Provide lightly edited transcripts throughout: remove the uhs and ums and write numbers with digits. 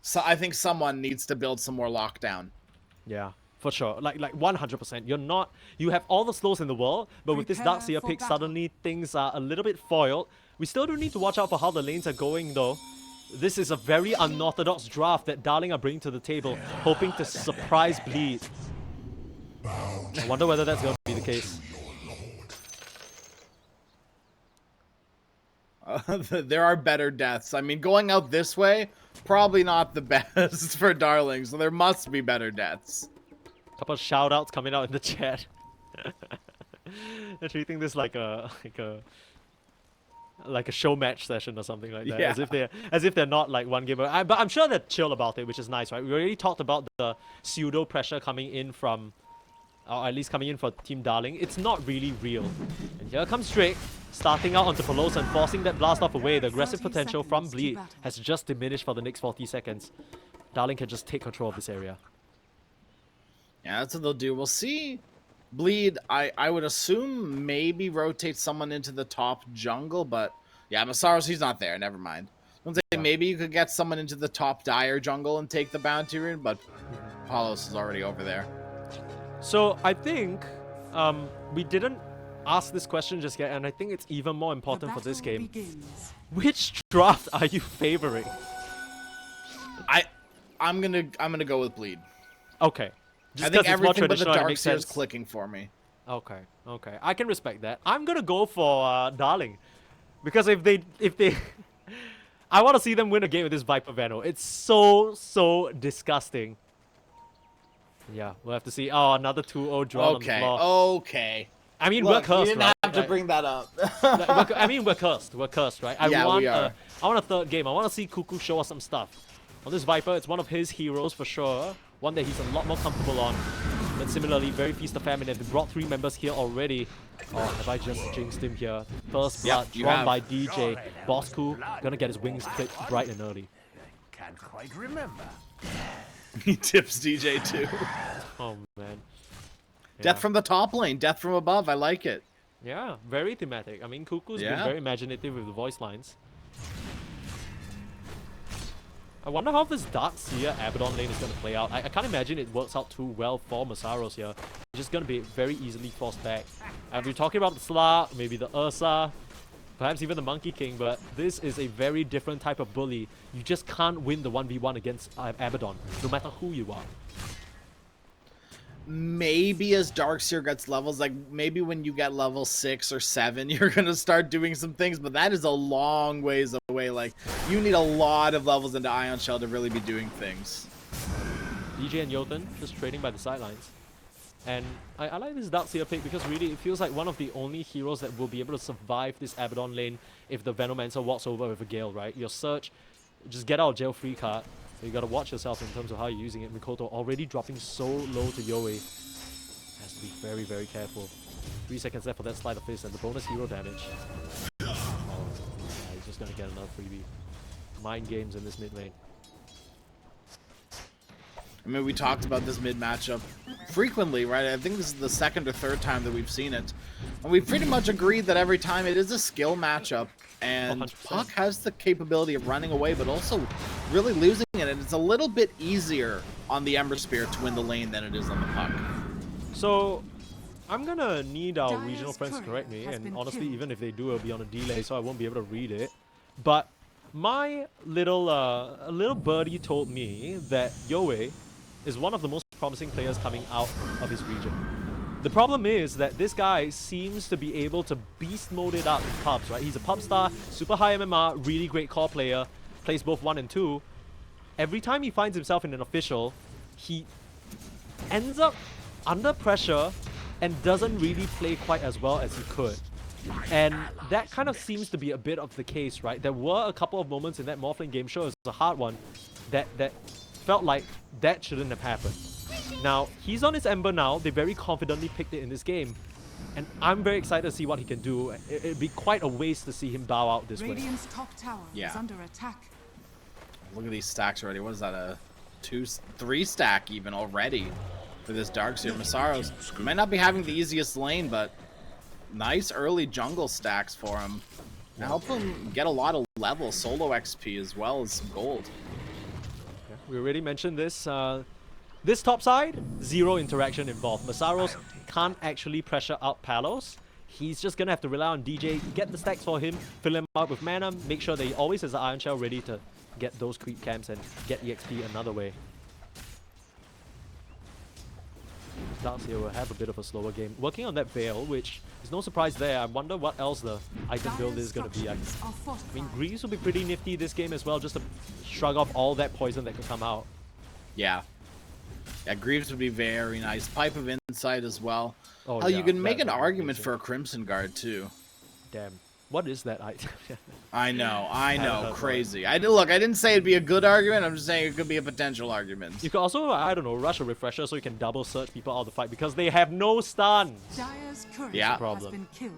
So I think someone needs to build some more lockdown. Yeah, for sure. Like 100%. You have all the slows in the world, but with this Darkseer pick, suddenly things are a little bit foiled. We still do need to watch out for how the lanes are going though. This is a very unorthodox draft that Darling are bringing to the table, hoping to surprise Bleed. I wonder whether that's going to be the case. There are better deaths. I mean, going out this way, probably not the best for Darling, so there must be better deaths. Couple of shout-outs coming out in the chat. They're treating this like a show match session or something like that, Yeah. as if they're not like one gamer. But I'm sure they're chill about it, which is nice, right? We already talked about the pseudo pressure coming in from, or at least coming in for Team Darling. It's not really real. And here comes Drake, starting out onto Pelosa and forcing that blast off away. The aggressive potential from Bleed has just diminished for the next 40 seconds. Darling can just take control of this area. Yeah, that's what they'll do. We'll see. Bleed, I would assume maybe rotate someone into the top jungle, but yeah, Masaros, he's not there. Never mind. I'll say maybe you could get someone into the top dire jungle and take the bounty rune, but Palos is already over there. So I think we didn't ask this question just yet, and I think it's even more important for this game. Which draft are you favoring? I'm gonna go with Bleed. Okay. I think everything but the Darkseer is clicking for me. Okay, okay. I can respect that. I'm gonna go for Darling. Because if they I want to see them win a game with this Viper Vano. It's so disgusting. Yeah, we'll have to see. Oh, another 2-0 draw on the floor. Okay. I mean, look, we're cursed, you didn't have to bring that up. I mean, we're cursed. We're cursed, right? We are. I want a third game. I want to see Cuckoo show us some stuff. On this Viper, it's one of his heroes for sure. One that he's a lot more comfortable on. But similarly, very Feast of Famine. They've brought 3 members here already. Oh, have I just jinxed him here? First blood drawn by DJ. Bosku gonna get his wings clipped bright and early. Can't quite remember. He tips DJ too. Oh man. Yeah. Death from the top lane, death from above. I like it. Yeah, very thematic. I mean, Cuckoo's been very imaginative with the voice lines. I wonder how this Darkseer Abaddon lane is going to play out. I can't imagine it works out too well for Masaros here. It's just going to be very easily forced back. And we're talking about the Slar, maybe the Ursa, perhaps even the Monkey King, but this is a very different type of bully. You just can't win the 1v1 against Abaddon, no matter who you are. Maybe as Darkseer gets levels, like maybe when you get level 6 or 7, you're gonna start doing some things, but that is a long ways away. Like, you need a lot of levels into Ion Shell to really be doing things. DJ and Jotun just trading by the sidelines. And I like this Darkseer pick because really it feels like one of the only heroes that will be able to survive this Abaddon lane if the Venomancer walks over with a Gale, right? Your Surge, just get out of jail free card. So you gotta watch yourself in terms of how you're using it. Mikoto already dropping so low to Yoe. Has to be very, very careful. 3 seconds left for that Sleight of Fist and the bonus hero damage. Oh, yeah, he's just gonna get another freebie. Mind games in this mid lane. I mean, we talked about this mid matchup frequently, right? I think this is the 2nd or 3rd time that we've seen it. And we've pretty much agreed that every time it is a skill matchup. And 100%. Puck has the capability of running away, but also really losing it. And it's a little bit easier on the Ember Spear to win the lane than it is on the Puck. So, I'm gonna need our regional friends to correct me. And honestly, even if they do, it'll be on a delay, so I won't be able to read it. But my little birdie told me that Yoe is one of the most promising players coming out of his region. The problem is that this guy seems to be able to beast mode it up in pubs, right? He's a pub star, super high MMR, really great core player, plays both 1 and 2. Every time he finds himself in an official, he ends up under pressure and doesn't really play quite as well as he could. And that kind of seems to be a bit of the case, right? There were a couple of moments in that Morphling game, sure, it was a hard one, that felt like that shouldn't have happened. Now, he's on his Ember now. They very confidently picked it in this game. And I'm very excited to see what he can do. It'd be quite a waste to see him bow out this way. Radiant's top tower is under attack. Look at these stacks already. What is that, a 2-3 stack even already for this Darkseer? Masaros might not be having the easiest lane, but nice early jungle stacks for him. Help him get a lot of levels, solo XP as well as some gold. We already mentioned this. This top side, zero interaction involved. Masaros can't actually pressure out Palos. He's just gonna have to rely on DJ, get the stacks for him, fill him up with mana, make sure that he always has the Iron Shell ready to get those creep camps and get EXP another way. Darks here will have a bit of a slower game. Working on that Veil, which is no surprise there. I wonder what else the item build is going to be. I mean, Greaves will be pretty nifty this game as well, just to shrug off all that poison that could come out. Yeah. Yeah, Greaves would be very nice. Pipe of Insight as well. Oh, Hell, yeah, you can make that an would be argument amazing. for a Crimson Guard, too. Damn. What is that item? I know, heard crazy. Look, I didn't say it'd be a good argument. I'm just saying it could be a potential argument. You could also, I don't know, rush a refresher so you can double search people out of the fight because they have no stun. Dire's courier Yeah. has Problem. been killed.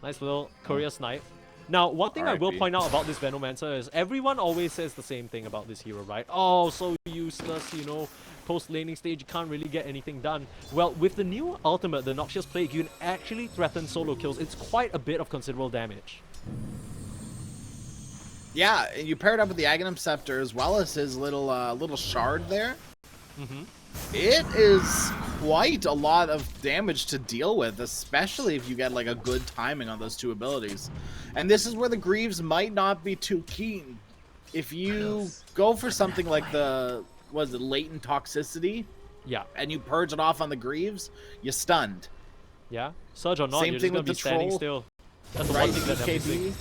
Nice little courier snipe. Now, one thing I will RIP. point out about this Venomancer is everyone always says the same thing about this hero, right? Oh, so useless, you know, post-laning stage, you can't really get anything done. Well, with the new ultimate, the Noxious Plague, you can actually threaten solo kills. It's quite a bit of considerable damage. Yeah, and you pair it up with the Aghanim Scepter as well as his little shard there. It is quite a lot of damage to deal with, especially if you get like a good timing on those two abilities. And this is where the Greaves might not be too keen. If you go for something like the, was it latent toxicity, Yeah, and you purge it off on the Greaves, you're stunned. yeah. Surge or not, Same you're thing just gonna with be the standing troll. still. That's the Right, one thing that I'm missing.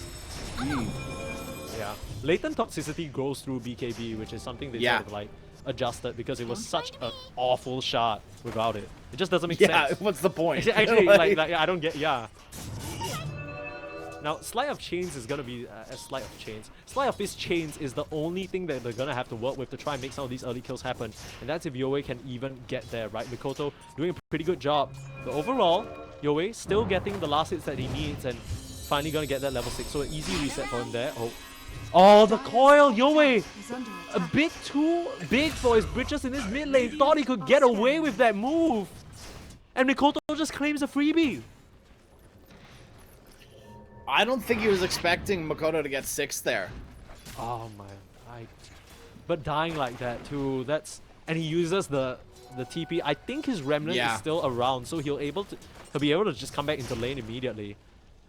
BKB. Yeah. Latent toxicity grows through BKB, which is something they Yeah. sort of like adjusted because it was such an awful shot without it. It just doesn't make Yeah, sense. what's the point? Actually, like, I don't get, yeah. Now, Sleight of Chains is gonna be a Sleight of Chains. Sleight of Fist Chains is the only thing that they're gonna have to work with to try and make some of these early kills happen. And that's if Yoei can even get there, right? Mikoto doing a pretty good job. But overall, Yoei still getting the last hits that he needs and finally gonna get that level 6. So an easy reset for him there. Oh, the coil! Yoei! Is under A attack. bit too big for his britches in his mid lane. Thought he could get away with that move. And Mikoto just claims a freebie. I don't think he was expecting Makoto to get 6 there. Oh my, but dying like that too, and he uses the TP. I think his remnant Yeah. is still around, so he'll be able to just come back into lane immediately.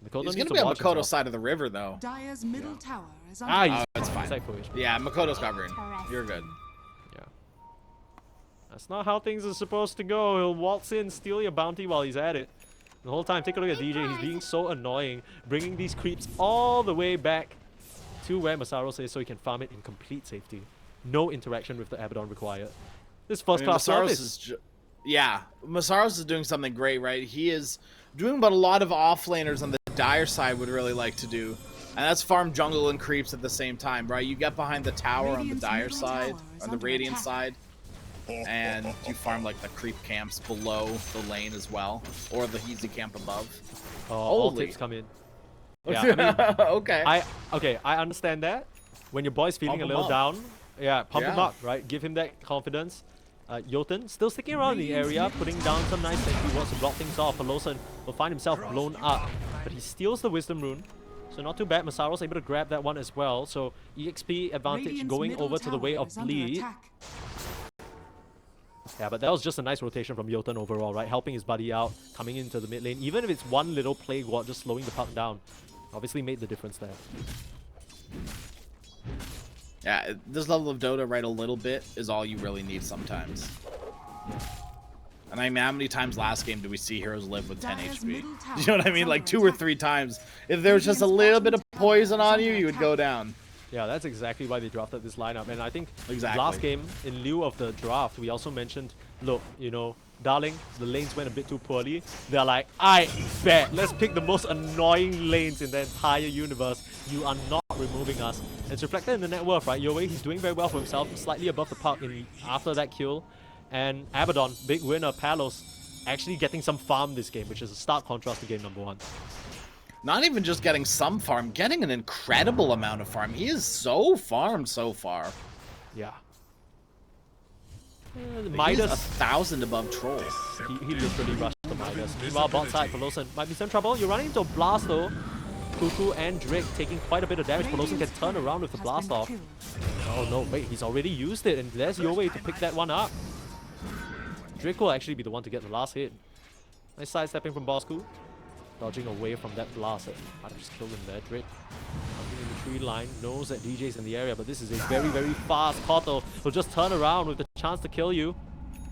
Mikoto He's needs gonna be on watch Makoto's himself. side of the river though. Dire's middle tower is under Ah, attack. he's it's fine. he's like full HP. Yeah, Makoto's covering. You're good. Yeah. That's not how things are supposed to go. He'll waltz in, steal your bounty while he's at it. The whole time, take a look at DJ. He's being so annoying, bringing these creeps all the way back to where Masaros is so he can farm it in complete safety. No interaction with the Abaddon required. This first class service. Masaros is doing something great, right? He is doing what a lot of offlaners on the Dire side would really like to do. And that's farm jungle and creeps at the same time, right? You get behind the tower on the Radiant's Dire middle side, tower is on the under Radiant attack. side. And you farm like the creep camps below the lane as well, or the Heezy camp above. All Holy. tips come in. Yeah, I mean, Okay. I understand that. When your boy's feeling Pump a him little up. down, yeah, pump him Yeah. up, right? Give him that confidence. Jotun still sticking around in the area, putting down some nice sentry wards to block things off. Pelosan will find himself blown up, but he steals the Wisdom Rune. So not too bad. Masaro's able to grab that one as well. So EXP advantage Radiant's going middle over to the way tower of is under Bleed. attack. Yeah, but that was just a nice rotation from Jotun overall, right? Helping his buddy out, coming into the mid lane. Even if it's one little Plague Ward just slowing the puck down. Obviously made the difference there. Yeah, this level of Dota, right, a little bit is all you really need sometimes. And I mean, how many times last game did we see heroes live with 10 Dire's HP? middle tower You know what I is mean? under Like 2 or attack. 3 times. If there was just a little bit of poison on you, you would go down. Yeah, that's exactly why they drafted this lineup. And I think Exactly. last game, in lieu of the draft, we also mentioned, look, you know, Darling, the lanes went a bit too poorly. They're like, I bet, let's pick the most annoying lanes in the entire universe. You are not removing us. And it's reflected in the net worth, right? Yoei, he's doing very well for himself, slightly above the puck after that kill. And Abaddon, big winner, Palos, actually getting some farm this game, which is a stark contrast to game number 1. Not even just getting some farm, getting an incredible amount of farm. He is so farmed so far. Yeah. He's Midas. 1,000 above Troll. He literally rushed the Midas. Meanwhile, bot side, Pelosan might be some trouble. You're running into a blast though. Cuckoo and Drake taking quite a bit of damage. Pelosi can turn around with the blast off. Oh no, wait, he's already used it, and there's your way to pick that one up. Drake will actually be the one to get the last hit. Nice sidestepping from Bosku. Dodging away from that blast. I just killed him there. Drake hunting in the tree line, knows that DJ's in the area, but this is a very, very fast Koto. He'll just turn around with the chance to kill you.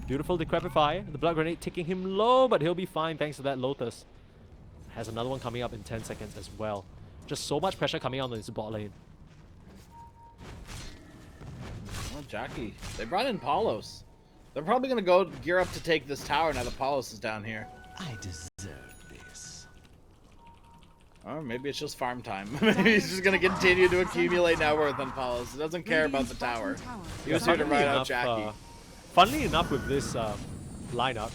Beautiful Decrepify. The blood grenade ticking him low, but he'll be fine thanks to that Lotus. Has another one coming up in 10 seconds as well. Just so much pressure coming on this bot lane. Oh, Jackie. They brought in Paulos. They're probably going to go gear up to take this tower now that Paulos is down here. I deserve this. Or maybe it's just farm time. Maybe he's just going to continue to accumulate net worth on Paulos. He doesn't care about the tower. He was here to ride out Jackie. Funnily enough, with this lineup,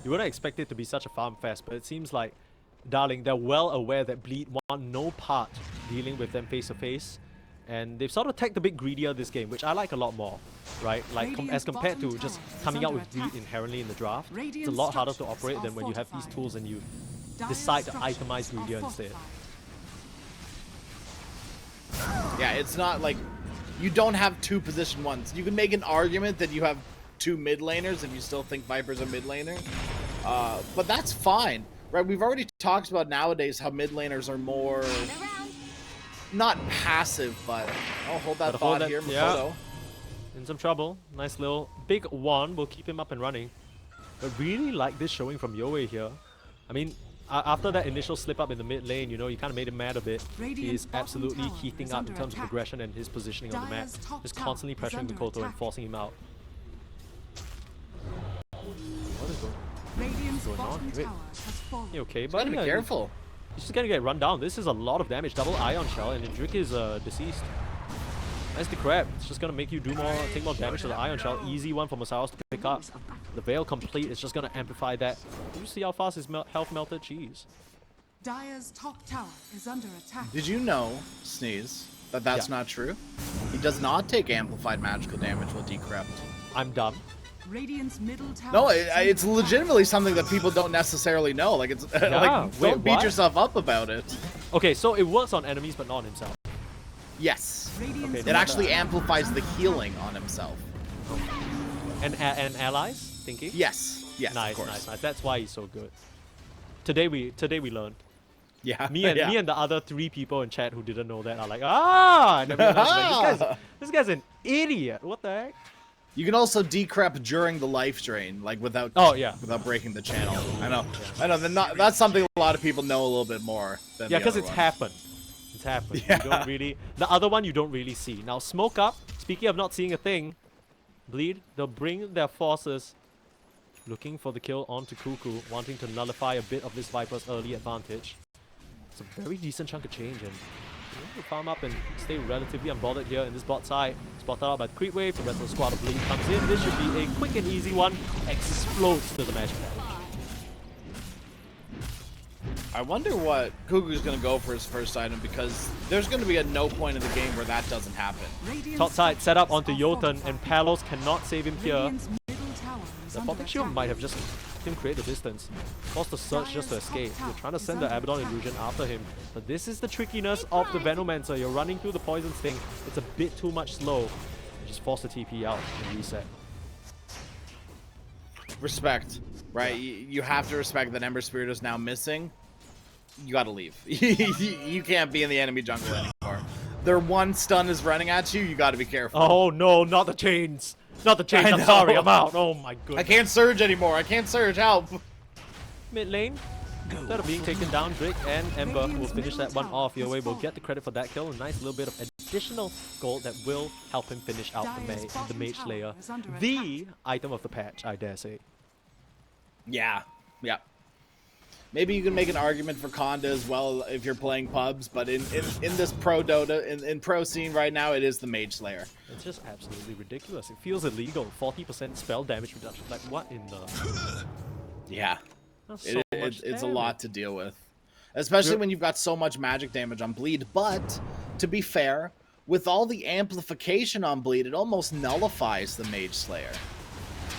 you wouldn't expect it to be such a farm fest, but it seems like Darling, they're well aware that Bleed want no part dealing with them face to face, and they've sort of tagged a bit greedier this game, which I like a lot more, right? Like as compared to just coming out with Bleed inherently in the draft, it's a lot harder to operate than when you have these tools and you decide to itemize greedier instead. Yeah, it's not like you don't have two position ones. You can make an argument that you have two mid laners if you still think Viper's a mid laner, but that's fine. Right, we've already talked about nowadays how mid laners are more, not passive, but oh, hold that thought here, Makoto. Yeah. In some trouble. Nice little big one will keep him up and running. But really like this showing from Yoei here. I mean, after that initial slip up in the mid lane, you know, you kind of made him mad a bit. He is absolutely heating up in terms of aggression and his positioning on the map. Just constantly pressuring Makoto and forcing him out. What is going on? You okay, buddy? Be careful. He's just gonna get run down. This is a lot of damage. Double Ion Shell, and Drick is deceased. Nice Decrep. It's just gonna make you take more damage to the Ion Shell. Easy one for Masaros to pick up. The Veil complete is just gonna amplify that. Did you see how fast his health melted? Jeez. Dire's top tower is under attack. Did you know, Sneeze, that that's not true? He does not take amplified magical damage while decrept. I'm dumb. Radiant's middle tower. No, it's legitimately something that people don't necessarily know. Like it's like don't beat yourself up about it. Okay, so it works on enemies but not on himself. Yes. Okay, it actually amplifies the healing on himself. And allies, thinking? Yes. Yes. Nice, nice. That's why he's so good. Today we learned. Yeah. Me and the other 3 people in chat who didn't know that are like, ah! And everyone else is like, this guy's an idiot. What the heck? You can also decrep during the life drain, like without without breaking the channel. I know. That's something a lot of people know a little bit more than because it's happened. It's happened. Yeah. You don't really. The other one you don't really see. Now smoke up. Speaking of not seeing a thing, Bleed. They'll bring their forces, looking for the kill onto Cuckoo, wanting to nullify a bit of this Viper's early advantage. It's a very decent chunk of change, and to farm up and stay relatively unbothered here in this bot side. Spotted out by the creep wave, the rest of the squad of Bleed comes in. This should be a quick and easy one. Explodes to the magic damage. I wonder what Kuku's going to go for his first item, because there's going to be no point in the game where that doesn't happen. Top side set up onto Jotun, and Palos cannot save him here. The Popping Shield might have just him create the distance. Forced the search just to escape. You're trying to send the Abaddon Illusion after him. But this is the trickiness of the Venomancer. You're running through the Poison Sting. It's a bit too much slow. You just force the TP out and reset. Respect, right? You have to respect that Ember Spirit is now missing. You gotta leave. You can't be in the enemy jungle anymore. Their one stun is running at you. You gotta be careful. Oh no, not the chains. Not the chains, I'm sorry, I'm out. Oh my goodness. I can't surge anymore. I can't surge. Help. Mid lane. Instead of being taken down, Drake and Ember will finish that one off. Yoei will get the credit for that kill. A nice little bit of additional gold that will help him finish out the Mage Slayer. The item of the patch, I dare say. Yeah. Yeah. Maybe you can make an argument for Conda as well if you're playing pubs, but in this pro Dota, in pro scene right now, it is the Mage Slayer. It's just absolutely ridiculous. It feels illegal. 40% spell damage reduction. Like, what in the... Yeah. So it's a lot to deal with. Especially when you've got so much magic damage on Bleed. But, to be fair, with all the amplification on Bleed, it almost nullifies the Mage Slayer.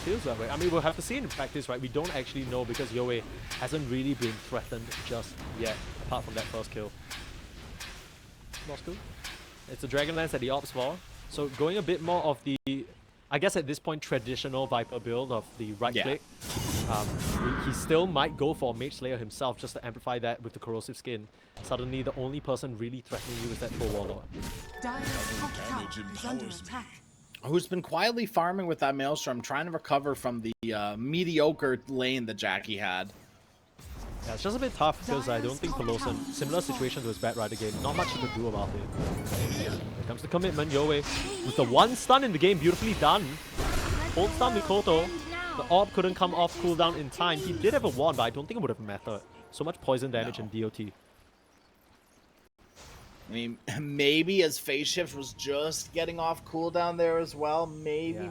Feels that way. I mean, we'll have to see it in practice, right? We don't actually know because Yoei hasn't really been threatened just yet, apart from that first kill. Moscow. It's a Dragonlance at the Ops for. So going a bit more of the, I guess at this point, traditional Viper build of the right click. He still might go for Mage Slayer himself just to amplify that with the corrosive skin. Suddenly the only person really threatening you is that Troll Warlord. Dire's top tower is under attack. Who's been quietly farming with that Maelstrom, trying to recover from the mediocre lane that Jackie had. Yeah, it's just a bit tough because I don't think Peloson, similar situation to his Bat Rider game, not much he could do about it. Here comes the commitment, Yoe. With the one stun in the game, beautifully done. Hold stun with Koto. The orb couldn't come off cooldown in time. He did have a wand, but I don't think it would have mattered. So much poison damage and DOT. I mean, maybe his phase shift was just getting off cooldown there as well. Maybe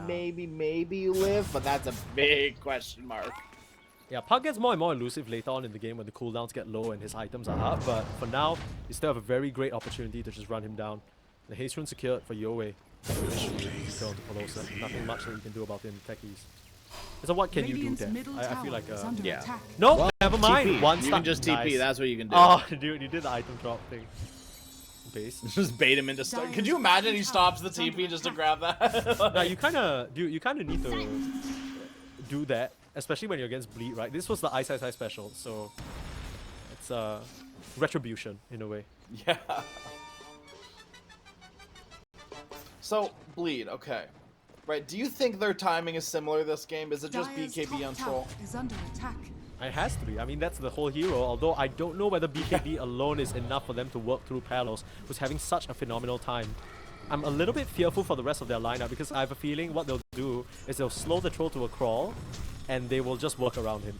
you live, but that's a big question mark. Yeah, Puck gets more and more elusive later on in the game when the cooldowns get low and his items are up, but for now, you still have a very great opportunity to just run him down. The haste rune secured for Yoe. Nothing much that you can do about the techies. So what can you do then? I feel like yeah. No, well, never mind. TP. One you stun. can just TP. Nice. That's what you can do. Oh, dude, you did the item drop thing. Base. Just bait him into stun. Could you imagine he stops the TP just to grab that? No, you kind of need to do that, especially when you're against Bleed, right? This was the Ice special, so it's retribution in a way. Yeah. So Bleed, okay. Right, do you think their timing is similar this game? Is it just Dire's BKB on top Troll? tower is under attack. It has to be. I mean, that's the whole hero, although I don't know whether BKB alone is enough for them to work through Palos, who's having such a phenomenal time. I'm a little bit fearful for the rest of their lineup because I have a feeling what they'll do is they'll slow the Troll to a crawl and they will just work around him.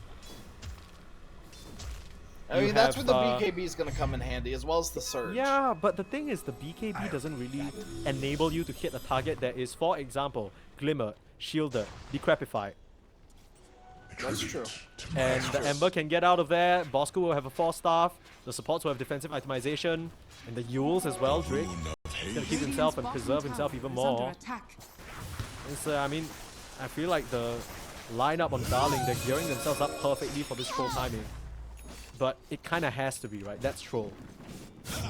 I mean, that's where the BKB is going to come in handy, as well as the Surge. Yeah, but the thing is, the BKB doesn't really enable you to hit a target that is, for example, Glimmer, Shielded, Decrepified. That's true. And the Ember can get out of there, Bosco will have a 4-staff, the supports will have defensive itemization, and the Yules as well, Drake. He's going to keep himself and preserve himself even more. It's, I mean, I feel like the lineup on Darling, they're gearing themselves up perfectly for this Troll timing. But it kind of has to be, right? That's Troll.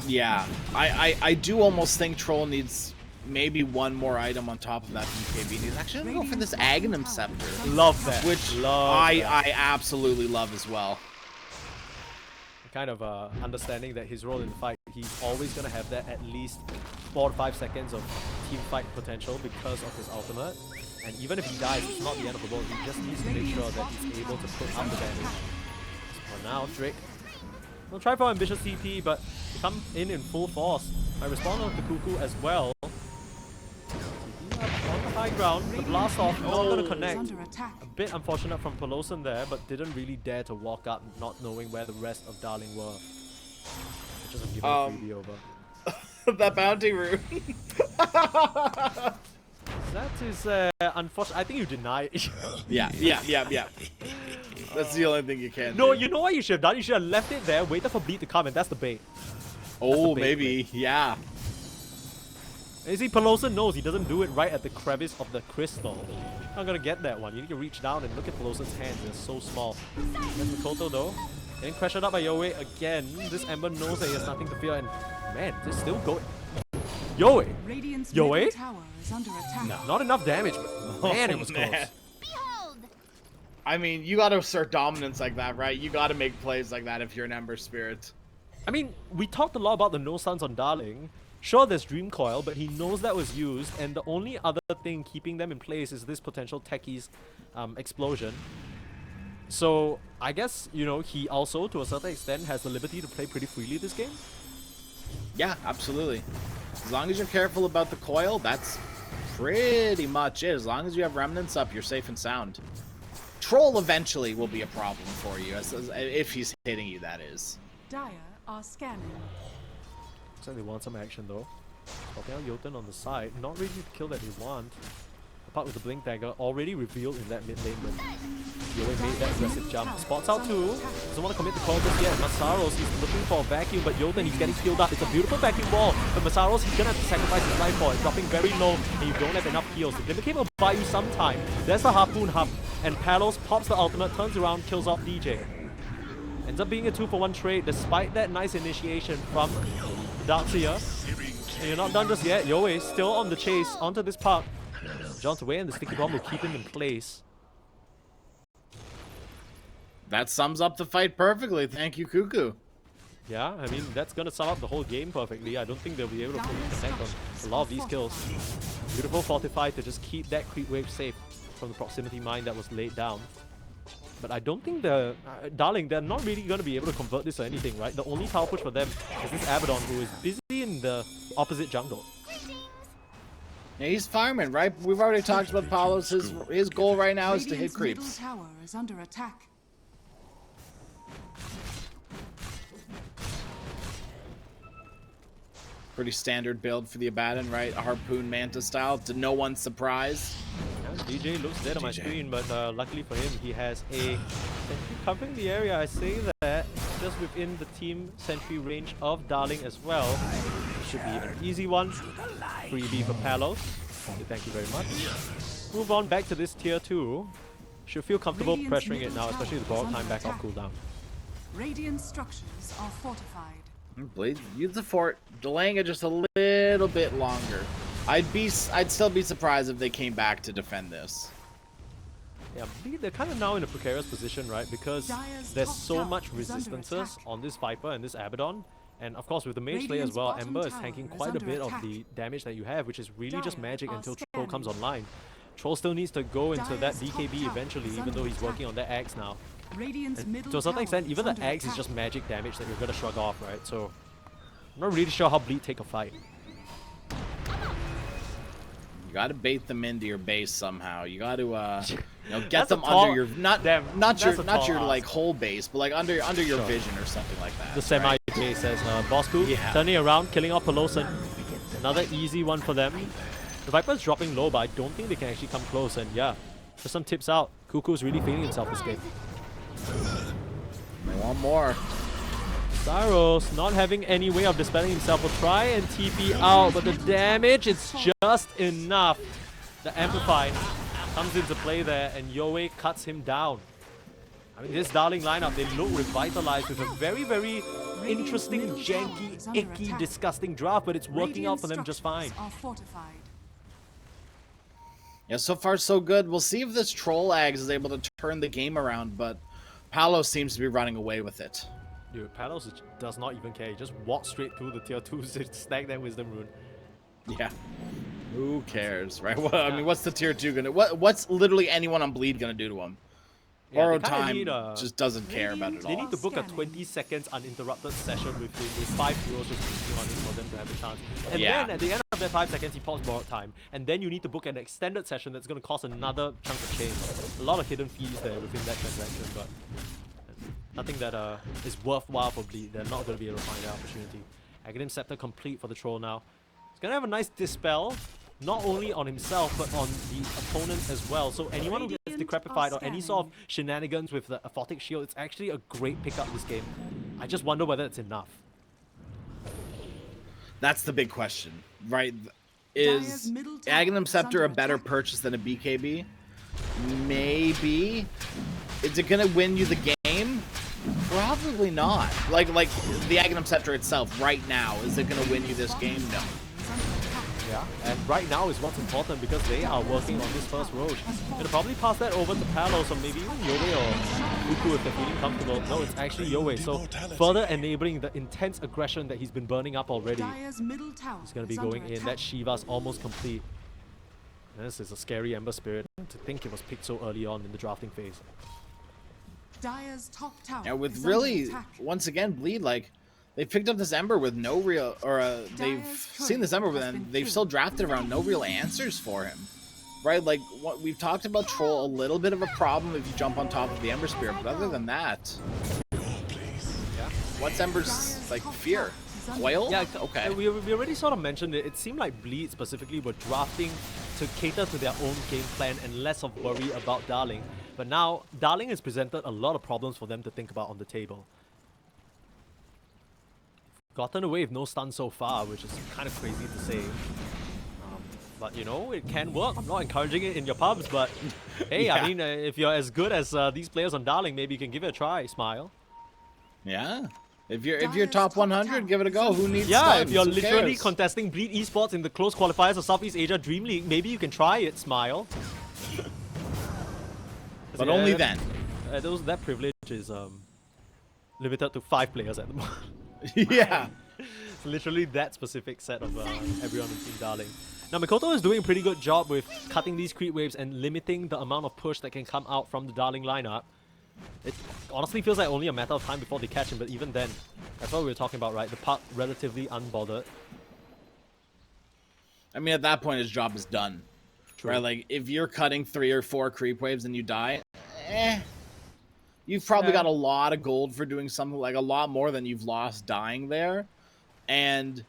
Yeah, I do almost think Troll needs maybe one more item on top of that BKB. He's actually going to go for this Aghanim Scepter. Love that. Which I absolutely love as well. Kind of understanding that his role in the fight, he's always going to have that at least 4 to 5 seconds of team fight potential because of his ultimate. And even if he dies, it's not the end of the world. He just needs to make sure that he's able to put up the damage. For now, Drake will try for ambitious TP, but he come in full force. I respond on the Cuckoo as well. TP up on the high ground. The blast off not going to connect. A bit unfortunate from Peloson there, but didn't really dare to walk up, not knowing where the rest of Darling were. Just giving a freebie over. That bounty rune. That is unfortunate. I think you deny it. Yeah. That's the only thing you can No, do. you know what you should have done? You should have left it there, waited for Bleed to come, and that's the bait. Oh, bait, maybe. Yeah. And you see, Peloson knows he doesn't do it right at the crevice of the crystal. Not gonna get that one. You need to reach down and look at Peloson's hands. They're so small. There's Mikoto though. Getting pressured up by Yoe again. This Ember knows that he has nothing to fear, and man, they're still going. Yoe! Radiant's Yoe? middle tower is under attack. No, not enough damage, but man, it was close. I mean, you got to assert dominance like that, right? You got to make plays like that if you're an Ember Spirit. I mean, we talked a lot about the no stuns on Darling. Sure, there's Dream Coil, but he knows that was used, and the only other thing keeping them in place is this potential Techie's explosion. So, I guess, you know, he also, to a certain extent, has the liberty to play pretty freely this game. Yeah, absolutely. As long as you're careful about the coil, that's pretty much it. As long as you have remnants up, you're safe and sound. Troll eventually will be a problem for you, if he's hitting you, that is. Dire are scanning. Looks like they want some action though. Popping out Jotun on the side, not really the kill that they want. Apart with the Blink Dagger, already revealed in that mid lane, but Yoe made that aggressive jump. Spots out too, doesn't want to commit the call just yet. Masaros, he's looking for a vacuum, but Jotun, he's getting healed up. It's a beautiful vacuum wall, but Masaros, he's gonna have to sacrifice his life for it, dropping very low, and you don't have enough heals. The Glimmer Cape will buy you some time. There's the Harpoon Hub, and Palos pops the ultimate, turns around, kills off DJ. Ends up being a 2-for-1 trade, despite that nice initiation from Darkseer. And you're not done just yet. Yoe still on the chase onto this park. Jaunt away and the sticky bomb will keep him in place. That sums up the fight perfectly. Thank you, Cuckoo. Yeah, I mean, that's going to sum up the whole game perfectly. I don't think they'll be able to fully connect on a lot of these kills. Beautiful Fortify to just keep that creep wave safe from the proximity mine that was laid down. But I don't think the Darling, they're not really going to be able to convert this or anything, right? The only power push for them is this Abaddon, who is busy in the opposite jungle. Yeah, he's fireman, right? We've already talked about Palos. His goal right now is to hit Radiant's middle creeps. tower is under attack. Pretty standard build for the Abaddon, right? A Harpoon Manta style, to no one's surprise. Yeah, DJ looks dead on my screen, but luckily for him, he has a sentry covering the area. I say that just within the team sentry range of Darling as well. It should be an easy one. Freebie for Palos. Thank you very much. Move on back to this tier 2. Should feel comfortable pressuring it now, especially the borrowed time back off cooldown. Radiant structures are fortified. Blade, use the fort. Delaying it just a little bit longer. I'd still be surprised if they came back to defend this. Yeah, they're kind of now in a precarious position, right? Because there's so much resistances on this Viper and this Abaddon. And of course, with the Mage Slayer as well, Ember is tanking quite a bit of the damage that you have, which is really just magic until Troll comes online. Troll still needs to go into that BKB eventually, even though he's working on that Axe now. And to a certain extent, even the Axe is just magic damage that you're gonna shrug off, right? So, I'm not really sure how Bleed take a fight. You gotta bait them into your base somehow. You gotta, get them under your not your like whole base, but like under your vision or something like that. The semi base says Bosku turning around, killing off Pelosan. Another easy one for them. The Viper's dropping low, but I don't think they can actually come close. And yeah, just some tips out. Cuckoo's really feeling himself this game. They want more. Cyros not having any way of dispelling himself will try and TP out, but the damage is just enough. The Amplify comes into play there, and Yoe cuts him down. I mean, this Darling lineup, they look revitalized with a very, very interesting, janky, icky, disgusting draft, but it's working out for them just fine. Yeah, so far so good. We'll see if this Troll Ags is able to turn the game around, but Palos seems to be running away with it. Dude, Palos does not even care. He just walks straight through the tier 2s to stack that Wisdom Rune. Yeah. Who cares, right? Well, I mean, what's the tier 2 gonna... What's literally anyone on Bleed gonna do to him? Borrowed time just doesn't care about it all. They need to book a 20 seconds uninterrupted session with him with 5 heroes just pushing on him for them to have a chance. And then at the end of that 5 seconds, he pops borrowed time. And then you need to book an extended session that's going to cost another chunk of change. A lot of hidden fees there within that transaction, but nothing that is worthwhile for Bleed. They're not going to be able to find that opportunity. Aghanim Scepter complete for the Troll now. He's going to have a nice Dispel. Not only on himself, but on the opponent as well. So anyone who gets decrepified or any sort of shenanigans with the Aphotic Shield, it's actually a great pickup this game. I just wonder whether it's enough. That's the big question, right? Is Aghanim Scepter a better purchase than a BKB? Maybe. Is it gonna win you the game? Probably not. Like the Aghanim Scepter itself right now, is it gonna win you this game? No. Yeah, and right now is what's important because they are working on this first Roche. Gonna probably pass that over to Palos or maybe even Yoe or Cuckoo if they're feeling comfortable. No, it's actually Yoe, so further enabling the intense aggression that he's been burning up already. He's gonna be going in. That Shiva's almost complete. And this is a scary Ember Spirit. To think it was picked so early on in the drafting phase. Yeah, with really, once again, Bleed, like, they picked up this Ember with no real, they've seen this Ember, and they've still drafted around no real answers for him, right? Like, what we've talked about Troll, a little bit of a problem if you jump on top of the Ember Spirit, but other than that, what's Ember's, like, fear? Coil? Yeah, okay. We already sort of mentioned it. It seemed like Bleed specifically were drafting to cater to their own game plan and less of worry about Darling. But now, Darling has presented a lot of problems for them to think about on the table. Gotten away with no stun so far, which is kind of crazy to say. But you know, it can work. I'm not encouraging it in your pubs, but hey, yeah. I mean, if you're as good as these players on Darling, maybe you can give it a try, Smile. Yeah. If you're top 100, give it a go. Who needs Yeah, stuns? if you're Who literally cares? contesting Bleed Esports in the close qualifiers of Southeast Asia Dream League, maybe you can try it, Smile. But only then. That privilege is limited to 5 players at the moment. Yeah. It's literally that specific set of everyone in Team Darling. Now, Mikoto is doing a pretty good job with cutting these creep waves and limiting the amount of push that can come out from the Darling lineup. It honestly feels like only a matter of time before they catch him, but even then, that's what we were talking about, right? The puck relatively unbothered. I mean, at that point, his job is done. True. Right? Like, if you're cutting 3 or 4 creep waves and you die, you've probably got a lot of gold for doing something, like a lot more than you've lost dying there. And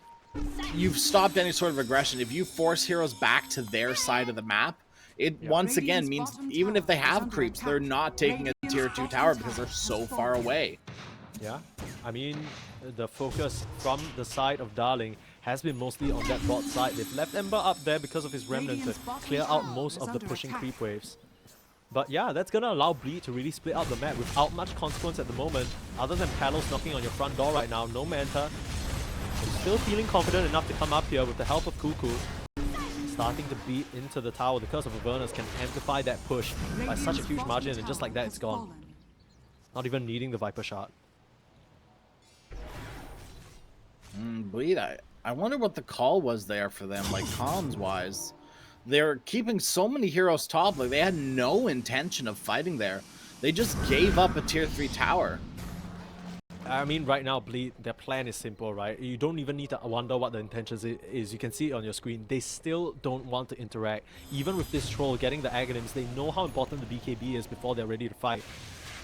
you've stopped any sort of aggression. If you force heroes back to their side of the map, it once again means even if they have creeps, they're not taking a tier 2 tower because they're so far away. Yeah, I mean, the focus from the side of Darling has been mostly on that bot side. They've left Ember up there because of his remnant to clear out most of the pushing creep waves. But yeah, that's gonna allow Bleed to really split out the map without much consequence at the moment, other than Palos knocking on your front door right now. No Manta. Still feeling confident enough to come up here with the help of Cuckoo. Starting to beat into the tower. The Curse of Avernus can amplify that push by such a huge margin, and just like that, it's gone. Not even needing the Viper shot. Bleed, I wonder what the call was there for them, like comms-wise. They're keeping so many heroes top, like they had no intention of fighting there. They just gave up a tier 3 tower. I mean, right now, Bleed, their plan is simple, right? You don't even need to wonder what the intentions is. You can see it on your screen. They still don't want to interact. Even with this troll getting the Aghanims, they know how important the BKB is before they're ready to fight.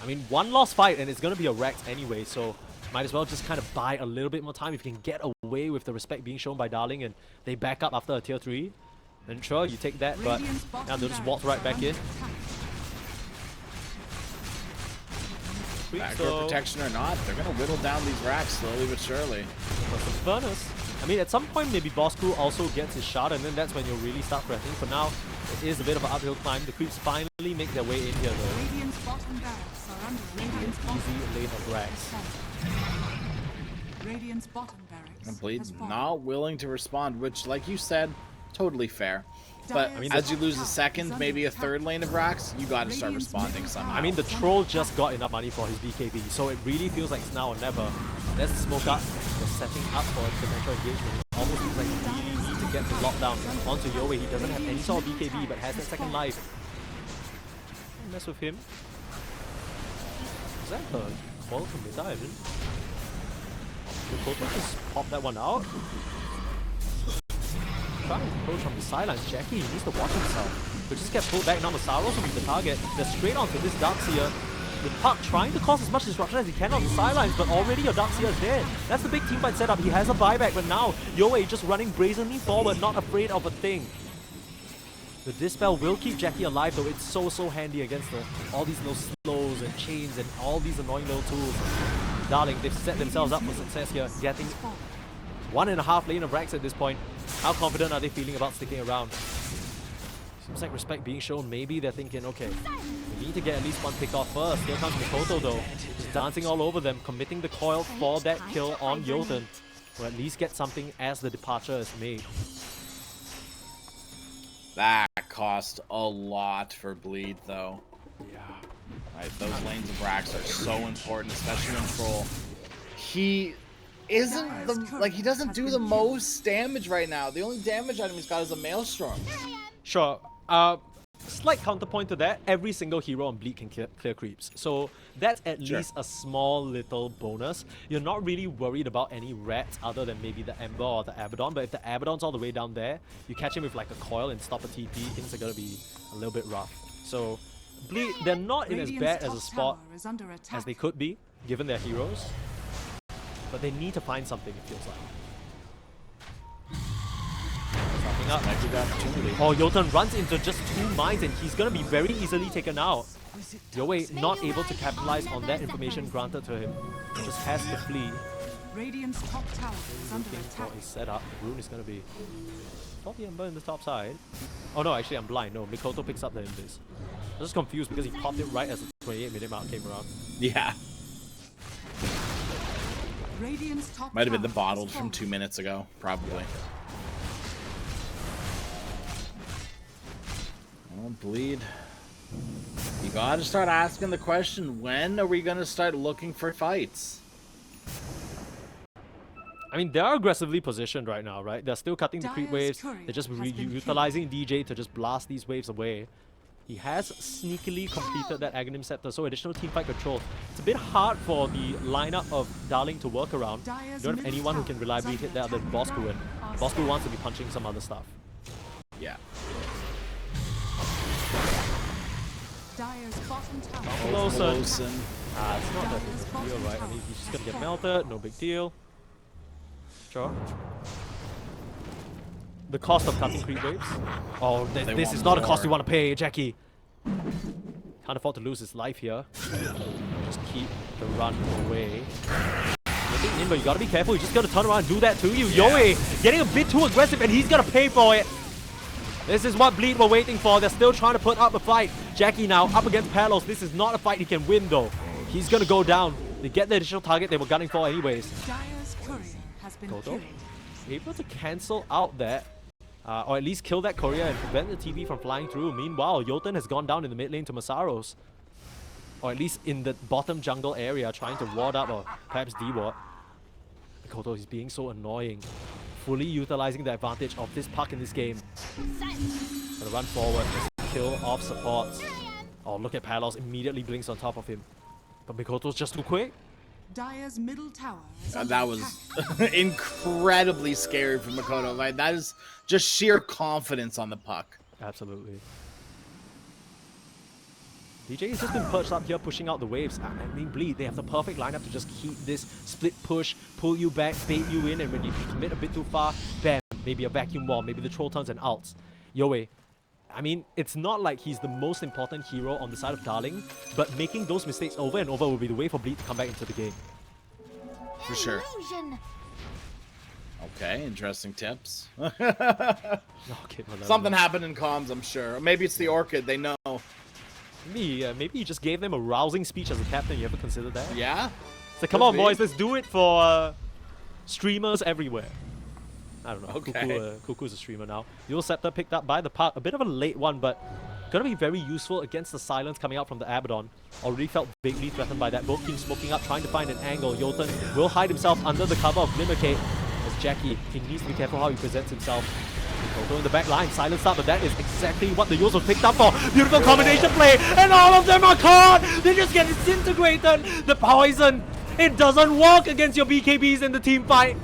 I mean, one lost fight and it's going to be a wrecked anyway, so might as well just kind of buy a little bit more time if you can get away with the respect being shown by Darling and they back up after a tier 3. And sure, you take that, but now they'll just walk right back in. Backdoor protection or not, they're going to whittle down these racks slowly but surely. Furnace. I mean, at some point, maybe Boss Crew also gets his shot, and then that's when you'll really start fretting. For now, it is a bit of an uphill climb. The creeps finally make their way in here, though. Radiant's bottom barracks are under Radiant's Easy lane of racks. Radiant's bottom barracks. And Bleed has fallen. not willing to respond, which, like you said, totally fair. But I mean, as you lose a second, maybe a third lane of racks, you got to start responding somehow. I mean, the troll just got enough money for his BKB, so it really feels like it's now or never. There's the smoke up. They're setting up for a potential engagement. It almost looks like he really needs to get the lockdown onto Yowie. He doesn't have any sort of BKB, but has that second life. Don't mess with him. Is that the ball from the dive? Mikoto just popped that one out. Trying to approach from the sidelines. Jackie needs to watch himself. But just get pulled back now. Masaros will be the target. They're straight onto this Darkseer. The Puck trying to cause as much disruption as he can on the sidelines, but already your Darkseer is dead. That's the big teamfight setup. He has a buyback, but now Yowie just running brazenly forward, not afraid of a thing. The Dispel will keep Jackie alive, though. It's so handy against all these little slows and chains and all these annoying little tools. Darling, they've set themselves up for success here, getting 1.5 lane of racks at this point. How confident are they feeling about sticking around? Seems like respect being shown. Maybe they're thinking, okay, we need to get at least one pick off first. Here comes Mikoto though. Just dancing all over them, committing the coil for that kill on Jotun. Or at least get something as the departure is made. That cost a lot for Bleed though. Yeah. Right, those lanes of racks are so important, especially in Troll. He isn't the, like, he doesn't do the most damage right now. The only damage item he's got is a Maelstrom. Sure. Slight counterpoint to that, every single hero on Bleed can clear creeps. So that's at least a small little bonus. You're not really worried about any rats other than maybe the Ember or the Abaddon, but if the Abaddon's all the way down there, you catch him with like a coil and stop a TP, things are gonna be a little bit rough. So Bleed, they're not in as bad as a spot as they could be, given their heroes. But they need to find something, it feels like. Something up. Oh, Jotun runs into just 2 mines and he's gonna be very easily taken out. Yowie not able to capitalize on that information granted to him. Just has to flee. Radiant's top tower is under Looking attack. for his setup. The rune is gonna be... Thought the Ember in the top side. Oh no, actually I'm blind. No, Mikoto picks up the Embers. I'm just confused because he popped it right as the 28-minute mark came around. Yeah. Radiant's top Might have been the tower has bottled from fallen. 2 minutes ago, probably. Oh, Bleed. You gotta start asking the question, when are we gonna start looking for fights? I mean, they're aggressively positioned right now, right? They're still cutting the creep Dire's waves. courier They're just has been utilizing DJ to just blast these waves away. He has sneakily completed that Aghanim Scepter, so additional teamfight control. It's a bit hard for the lineup of Darling to work around. You don't have anyone who can reliably hit that other than Bosco, and Bosco wants to be punching some other stuff. Yeah. Dire's bottom tower. Lawson. Lawson. It's not that big of a deal, right? I mean, he's just gonna get melted, no big deal. Sure. The cost of cutting creep waves. Oh, this is not a cost you want to pay, Jackie. Can't afford to lose his life here. Just keep the run away. Looking in, but you gotta be careful. You just gotta turn around and do that to you. Yeah. Yoey getting a bit too aggressive, and he's gonna pay for it. This is what Bleed were waiting for. They're still trying to put up a fight. Jackie now up against Palos. This is not a fight he can win, though. He's gonna go down. They get the additional target they were gunning for anyways. Dire's courier has been Koto killed. able to cancel out that, or at least kill that courier and prevent the TP from flying through. Meanwhile, Jotun has gone down in the mid lane to Masaros. Or at least in the bottom jungle area, trying to ward up or perhaps de-ward. Koto is being so annoying. Fully utilizing the advantage of this puck in this game. Gonna run forward, just kill off supports. Oh, look at Palos, immediately blinks on top of him. But Mikoto's just too quick. Dire's middle tower is under That was attack. incredibly scary from Makoto. Like, that is just sheer confidence on the puck. Absolutely. DJ has just been perched up here, pushing out the waves. I mean, Bleed, they have the perfect lineup to just keep this split push, pull you back, bait you in, and when you commit a bit too far, bam, maybe a vacuum wall, maybe the troll turns and ults. Yoey, I mean, it's not like he's the most important hero on the side of Darling, but making those mistakes over and over will be the way for Bleed to come back into the game. For sure. Okay, interesting tips. Okay, well, Something happened in comms, I'm sure. Or maybe it's the Orchid, they know. Maybe you just gave them a rousing speech as a captain. You ever considered that? Yeah? It's like, come Could on, be. boys, let's do it for streamers everywhere. I don't know. Okay. Cuckoo's a streamer now. Dual Scepter picked up by the puck. A bit of a late one, but gonna be very useful against the silence coming out from the Abaddon. Already felt vaguely threatened by that. Both teams smoking up, trying to find an angle. Jotun will hide himself under the cover of Glimmercade. As Jackie, he needs to be careful how he presents himself. Koto in the back line, silent start, but that is exactly what the Yules picked up for. Beautiful combination play, and all of them are caught! They just get disintegrated! The poison, it doesn't work against your BKBs in the team fight.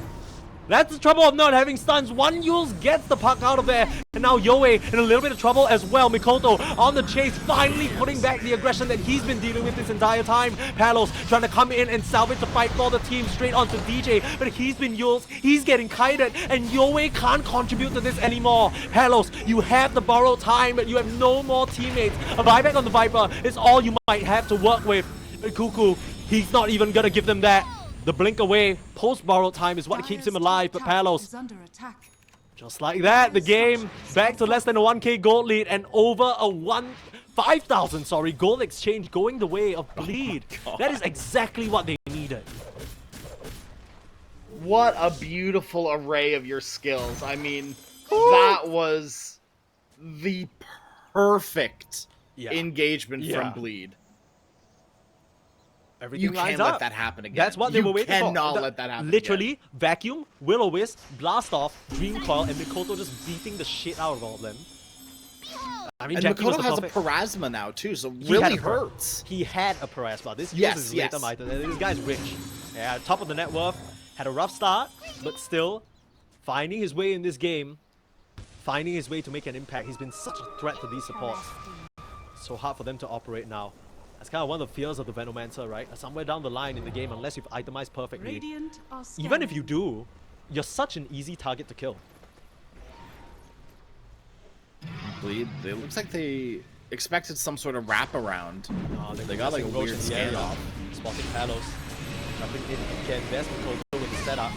That's the trouble of not having stuns. One Yules gets the puck out of there, and now Yoey in a little bit of trouble as well. Mikoto on the chase, finally putting back the aggression that he's been dealing with this entire time. Palos trying to come in and salvage the fight for the team straight onto DJ, but he's been Yules, he's getting kited, and Yoey can't contribute to this anymore. Palos, you have the borrowed time, but you have no more teammates. A buyback on the Viper is all you might have to work with. But Cuckoo, he's not even gonna give them that. The blink away, post-borrowed time is what keeps him alive, but Palos, is under attack. just like that, the game back to less than a 1k gold lead and over a 5,000 gold exchange going the way of Bleed. That is exactly what they needed. What a beautiful array of your skills. I mean, that was the perfect engagement from Bleed. Everything You lines can't up. let that happen again. That's what they were waiting for. You cannot let that happen Literally, again. vacuum, Will-O-Wisp, blast off, Dream Coil, and Mikoto just beating the shit out of all of them. I mean, And Jackie was Makoto the has a perfect... Parasma now, too, so He had really a par- hurts. He had a Parasma. This Yes, is his yes. later item. This guy's rich. Yeah, top of the net worth. Had a rough start, but still finding his way in this game. Finding his way to make an impact. He's been such a threat to these supports. So hard for them to operate now. That's kind of one of the fears of the Venomancer, right? Somewhere down the line in the game, unless you've itemized perfectly. Radiant are Even if scanning. you do, you're such an easy target to kill. Bleed. It looks like they expected some sort of wraparound. They got like a weird standoff. Spotting Palos. Jumping in again. There's Mikoto with the setup.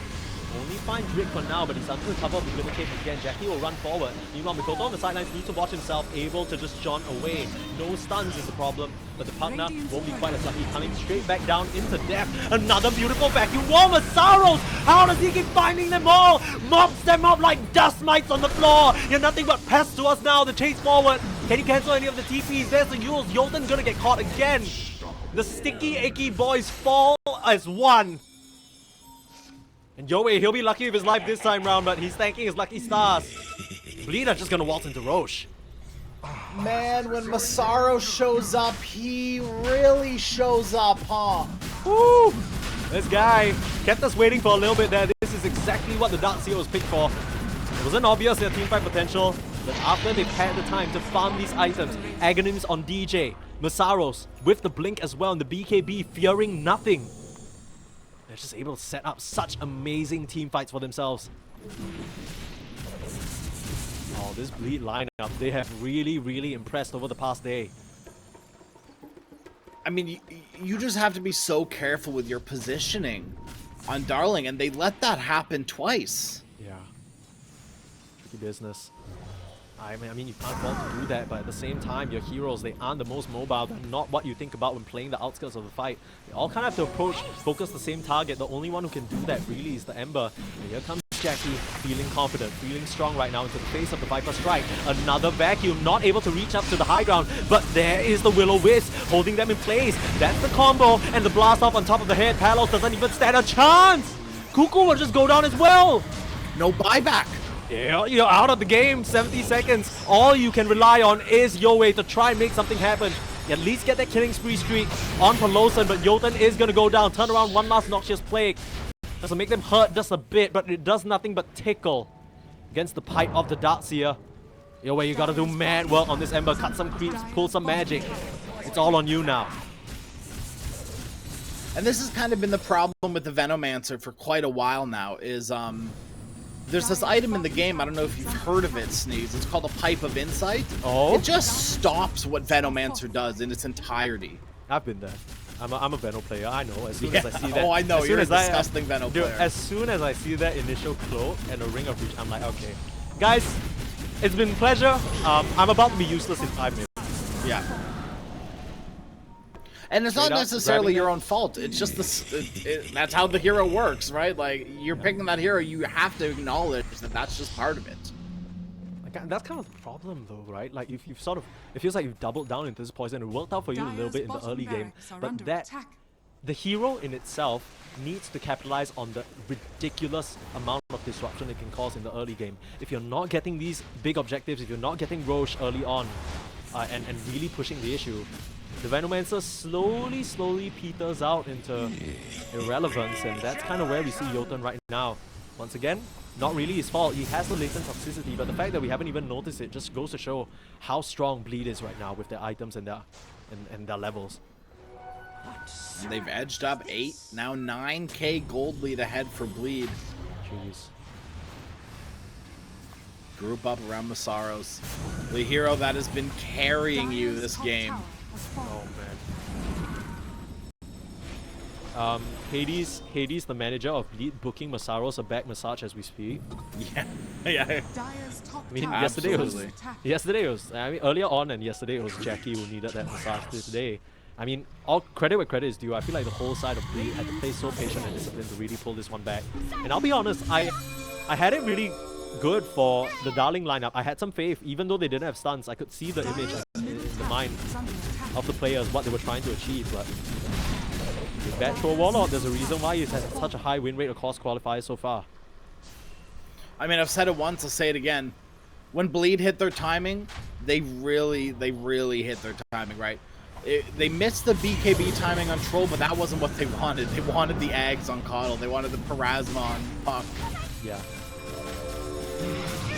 Only He finds Drake for now, but he's under the cover of the Glitter Cave again. Jackie will run forward. Meanwhile, Mikoto on the sidelines needs to watch himself, able to just jaunt away. No stuns is the problem, but the partner won't be quite as lucky, coming straight back down into death. Another beautiful vacuum wall. Masaros! How does he keep finding them all? Mops them up like dust mites on the floor. You're nothing but pests to us now. The chase forward. Can you cancel any of the TPs? There's the Yules. Jolten's gonna get caught again. The sticky, icky boys fall as one. And Yoei, he'll be lucky with his life this time round, but he's thanking his lucky stars. Bleed are just gonna waltz into Roche. Man, when Massaro shows up, he really shows up, huh? Woo! This guy kept us waiting for a little bit there. This is exactly what the Darkseer was picked for. It wasn't obvious their teamfight potential, but after they've had the time to farm these items, Aghanims on DJ, Massaros with the blink as well, and the BKB fearing nothing. They're just able to set up such amazing team fights for themselves. Oh, this Bleed lineup, they have really impressed over the past day. I mean, you just have to be so careful with your positioning on Darling, and they let that happen twice. Yeah. Tricky business. I mean, you can't fault to do that, but at the same time, your heroes, they aren't the most mobile. They're not what you think about when playing the outskirts of the fight. They all kind of have to approach, focus the same target. The only one who can do that really is the Ember. And here comes Jackie, feeling confident, feeling strong right now into the face of the Viper Strike. Another vacuum, not able to reach up to the high ground, but there is the Will-O-Wisp, holding them in place. That's the combo, and the blast off on top of the head. Palos doesn't even stand a chance! Cuckoo will just go down as well! No buyback! Yeah, you're out of the game, 70 seconds. All you can rely on is Yoei to try and make something happen. At least get that killing spree streak on Peloson, but Jolten is going to go down. Turn around, one last Noxious Plague. Doesn't make them hurt just a bit, but it does nothing but tickle against the pipe of the Darkseer. Yoei, you got to do mad work on this Ember. Cut some creeps, pull some magic. It's all on you now. And this has kind of been the problem with the Venomancer for quite a while now, is there's this item in the game, I don't know if you've heard of it, Sneeze. It's called a Pipe of Insight. Oh? It just stops what Venomancer does in its entirety. I've been there. I'm a Veno player, I know. As soon as I see that. Oh, I know, you're a disgusting Veno dude, player. as soon as I see that initial cloak and a Ring of Reach, I'm like, okay. Guys, it's been a pleasure. I'm about to be useless in 5 minutes. Yeah. And it's not necessarily your own fault. It's just that's how the hero works, right? Like, you're picking that hero, you have to acknowledge that that's just part of it. Like, that's kind of the problem, though, right? Like, if you've sort of, it feels like you've doubled down into this poison. It worked out for you a little bit in the early game, but the hero in itself needs to capitalize on the ridiculous amount of disruption it can cause in the early game. If you're not getting these big objectives, if you're not getting Roche early on, and really pushing the issue, the Venomancer slowly peters out into irrelevance, and that's kind of where we see Jolten right now. Once again, not really his fault. He has the latent toxicity, but the fact that we haven't even noticed it just goes to show how strong Bleed is right now with their items and their levels. And they've edged up 8, now 9k gold lead ahead for Bleed. Jeez. Group up around Massaros, the hero that has been carrying you this game. Oh man. Hades, the manager of Bleed, booking Massaros a back massage as we speak. Yeah. I mean, yesterday it was. I mean, earlier on and yesterday it was Jackie who needed that massage. Today, I mean, all credit where credit is due. I feel like the whole side of Bleed had to play so patient and disciplined to really pull this one back. And I'll be honest, I had it really good for the Darling lineup. I had some faith, even though they didn't have stuns. I could see the image in the mind of the players, what they were trying to achieve. But with Bad Troll Warlord, there's a reason why he's had such a high win rate across qualifiers so far. I mean, I've said it once, I'll say it again. When Bleed hit their timing, they really hit their timing, right? They missed the BKB timing on Troll, but that wasn't what they wanted. They wanted the Ags on Coddle. They wanted the Parasma on Puck. Yeah.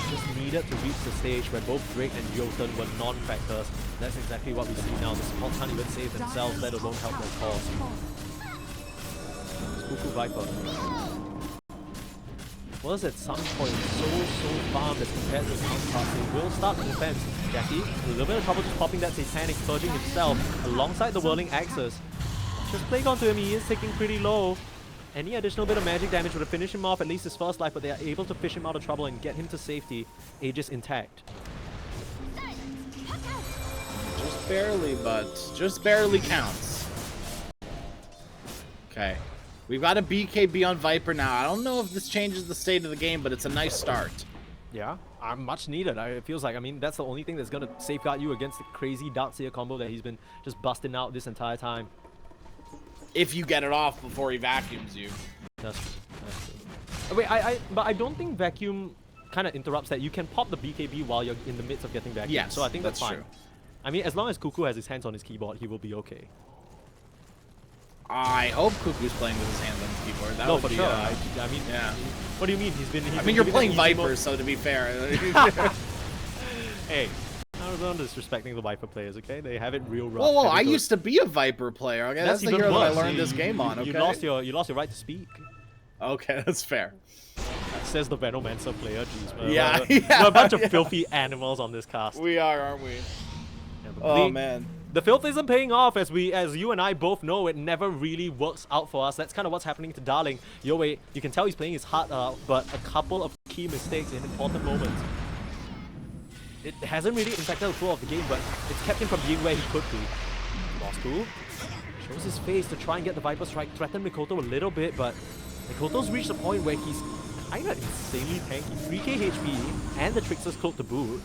Just needed to reach the stage where both Drake and Jolten were non-factors. That's exactly what we see now. The supports can't even save themselves, let alone help their cause. Cuckoo Viper was at some point so farmed as compared to his counterparts. He will start defense. Jackie, a little bit of trouble just popping that Satanic, purging himself alongside the Whirling Axes. Just plague onto him, he is taking pretty low. Any additional bit of magic damage would have finished him off at least his first life, but they are able to fish him out of trouble and get him to safety. Aegis intact. Just barely, but just barely counts. Okay. We've got a BKB on Viper now. I don't know if this changes the state of the game, but it's a nice start. Yeah, much needed. It feels like, I mean, that's the only thing that's going to safeguard you against the crazy Darkseer combo that he's been just busting out this entire time. If you get it off before he vacuums you. That's true. That's true. Wait, but I don't think vacuum kind of interrupts that. You can pop the BKB while you're in the midst of getting vacuum. Yes, so I think that's fine. true. I mean, as long as Cuckoo has his hands on his keyboard, he will be okay. I hope Cuckoo's playing with his hands on his keyboard. That No, would for be, sure. I mean, yeah. What do you mean? He's been. I mean, you're playing Vipers, so to be fair. Hey, I was not disrespecting the Viper players, okay? They have it real rough. Whoa, I used to be a Viper player. Okay, that's the even hero that I worse. learned this game on. Okay. You lost your right to speak. Okay, that's fair. That says the Venomancer player. Jeez, man. Yeah, We're a bunch of filthy animals on this cast. We are, aren't we? Yeah, Oh man. The filth isn't paying off, as you and I both know. It never really works out for us. That's kind of what's happening to Darling. Wait, you can tell he's playing his heart out, but a couple of key mistakes in important moments. It hasn't really impacted the flow of the game, but it's kept him from being where he could be. Lost 2. Shows his face to try and get the Viper strike. Threaten Mikoto a little bit, but Mikoto's reached a point where he's kind of insanely tanky. 3k HP and the Trickster's Cloak to boot.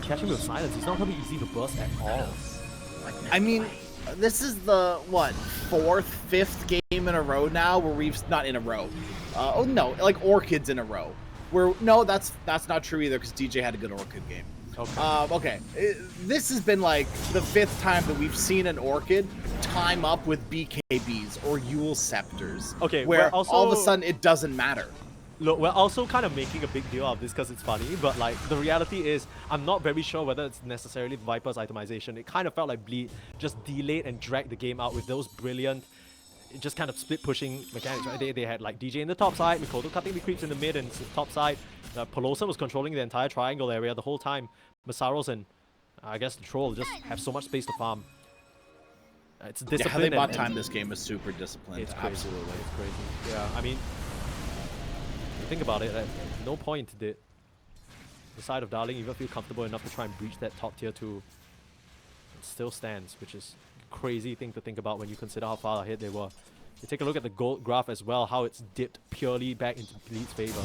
Catching with silence, he's not going to be easy to burst at all. I mean, this is the, what, 4th, 5th game in a row now where we've, not in a row. Oh no, like Orchids in a row. No, that's not true either, because DJ had a good Orchid game. Okay. This has been like the 5th time that we've seen an Orchid time up with BKBs or Yule Scepters. Okay, where also, all of a sudden it doesn't matter. Look, we're also kind of making a big deal of this because it's funny, but like the reality is, I'm not very sure whether it's necessarily Viper's itemization. It kind of felt like Bleed just delayed and dragged the game out with those brilliant, just kind of split pushing mechanics. Right? They had like DJ in the top side, Mikoto cutting the creeps in the mid and top side. Pelosa was controlling the entire triangle area the whole time. Masaros and I guess the Troll just have so much space to farm. It's discipline. Yeah, how they bought time this game is super disciplined. It's crazy. Absolutely. It's crazy. Yeah, I mean, think about it, at no point did the side of Darling even feel comfortable enough to try and breach that top tier 2. It still stands, which is a crazy thing to think about when you consider how far ahead they were. You take a look at the gold graph as well, how it's dipped purely back into Bleed's favor.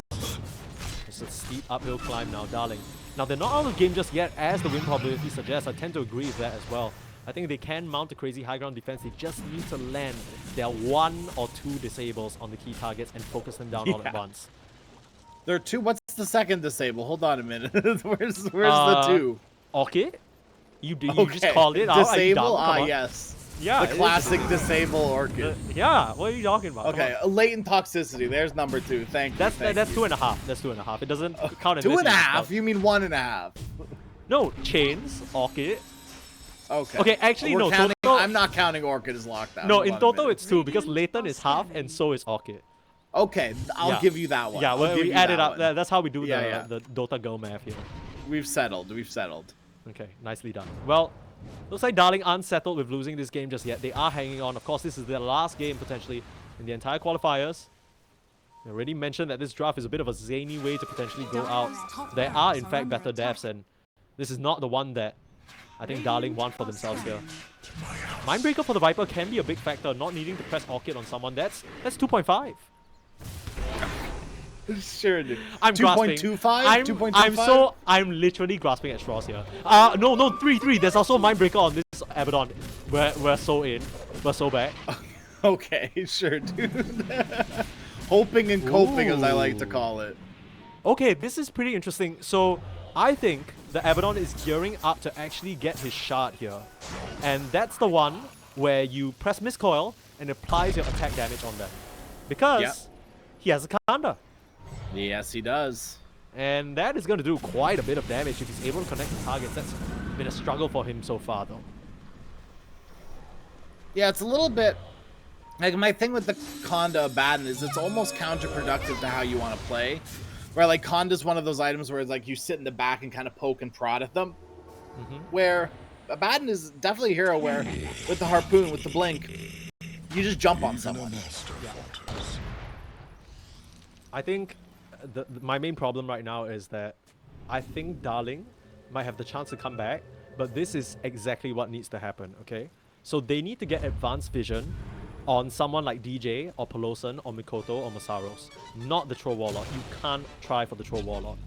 It's a steep uphill climb now, Darling. Now, they're not out of the game just yet, as the win probability suggests. I tend to agree with that as well. I think they can mount a crazy high ground defense. They just need to land their 1 or 2 disables on the key targets and focus them down all at once. There are 2. What's the second disable? Hold on a minute. where's the 2? Okay. You just called it out. Disable? Yes. Yeah. The classic disable Orchid. Yeah. What are you talking about? Okay, a latent toxicity. There's number 2. Thank you. That's thank you. 2.5. That's 2.5. It doesn't count as 2.5? You mean 1.5? No, chains, Orchid. Okay. Okay, actually no. Counting, Total, I'm not counting Orchid as lockdown. No, in total it's 2 because Layton is half and so is Orchid. Okay, I'll give you that one. Yeah, we add it up. That's how we do Yeah, the Dota Go math here. We've settled. Okay, nicely done. Well, looks like Darling aren't settled with losing this game just yet. They are hanging on. Of course, this is their last game potentially in the entire qualifiers. I already mentioned that this draft is a bit of a zany way to potentially go out. There are, in fact, better deaths, and this is not the one that I think Darling want for themselves here. Mindbreaker for the Viper can be a big factor, not needing to press Orchid on someone. That's 2.5. Sure, dude. I'm 2.25? grasping. 2.25? I'm literally grasping at straws here. No, 3. There's also Mindbreaker on this Abaddon. We're so in. We're so back. Okay, sure, dude. Hoping and coping, as I like to call it. Okay, this is pretty interesting. So, I think the Abaddon is gearing up to actually get his shard here. And that's the one where you press Miscoil and applies your attack damage on them. Because he has a Kanda. Yes, he does. And that is going to do quite a bit of damage if he's able to connect the targets. That's been a struggle for him so far, though. Yeah, it's a little bit... Like, my thing with the Kanda Abaddon is it's almost counterproductive to how you want to play. Where, like, Kanda's one of those items where it's like you sit in the back and kind of poke and prod at them. Where Abaddon is definitely a hero where, with the Harpoon, with the Blink, you just jump on someone. I think my main problem right now is that I think Darling might have the chance to come back, but this is exactly what needs to happen, okay? So they need to get advanced vision on someone like DJ or Peloson or Mikoto or Masaros, not the Troll Warlock. You can't try for the Troll Warlock.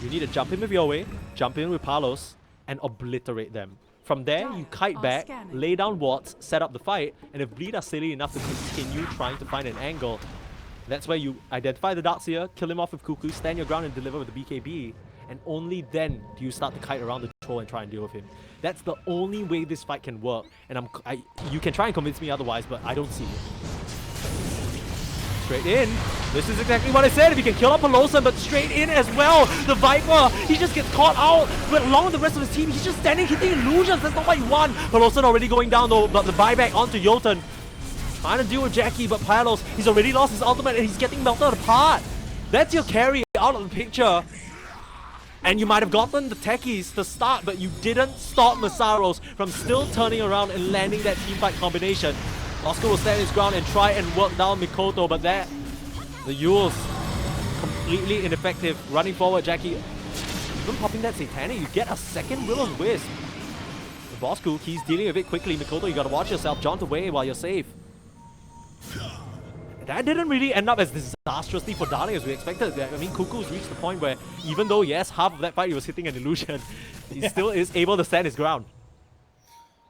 You need to jump in with Yowie, jump in with Palos, and obliterate them. From there, you kite back, lay down wards, set up the fight, and if Bleed are silly enough to continue trying to find an angle, that's where you identify the Darkseer, kill him off with Cuckoo, stand your ground and deliver with the BKB, and only then do you start to kite around the troll and try and deal with him. That's the only way this fight can work, and you can try and convince me otherwise, but I don't see it. Straight in. This is exactly what I said. If you can kill up Pelosa, but straight in as well. The Viper, he just gets caught out. But along with the rest of his team, he's just standing hitting illusions. That's not what you want. Pelosa already going down though, but the buyback onto Jotun. Trying to deal with Jackie, but Palos, he's already lost his ultimate and he's getting melted apart. That's your carry out of the picture. And you might have gotten the techies to start, but you didn't stop Masaros from still turning around and landing that teamfight combination. Oscar will stand his ground and try and work down Mikoto, but the Yule's completely ineffective. Running forward, Jackie, even popping that Satanic, you get a second Will-O-Wisp. The boss Cook, he's dealing with it quickly. Mikoto, you gotta watch yourself. Jaunt away while you're safe. That didn't really end up as disastrously for Darleng as we expected. I mean, Cuckoo's reached the point where even though, yes, half of that fight he was hitting an illusion, he still is able to stand his ground.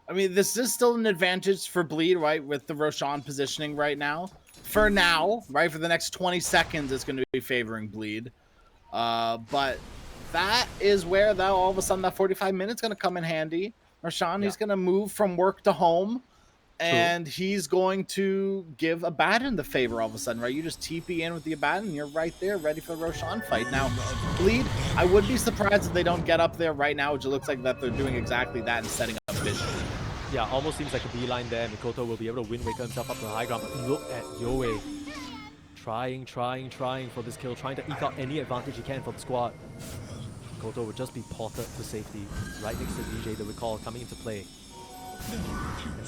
I mean, this is still an advantage for Bleed, right, with the Roshan positioning right now. For now, right, for the next 20 seconds, it's going to be favoring Bleed. But that is where all of a sudden that 45 minutes going to come in handy. Roshan, he's going to move from work to home, and he's going to give Abaddon the favor all of a sudden, right? You just TP in with the Abaddon, and you're right there, ready for the Roshan fight. Now, Bleed, I would be surprised if they don't get up there right now, which it looks like that they're doing exactly that and setting up vision. Yeah, almost seems like a beeline there. Mikoto will be able to win-waker himself up to the high ground, but look at Yowie. Trying for this kill, trying to eke out any advantage he can for the squad. Mikoto would just be ported to safety, right next to DJ, the recall coming into play.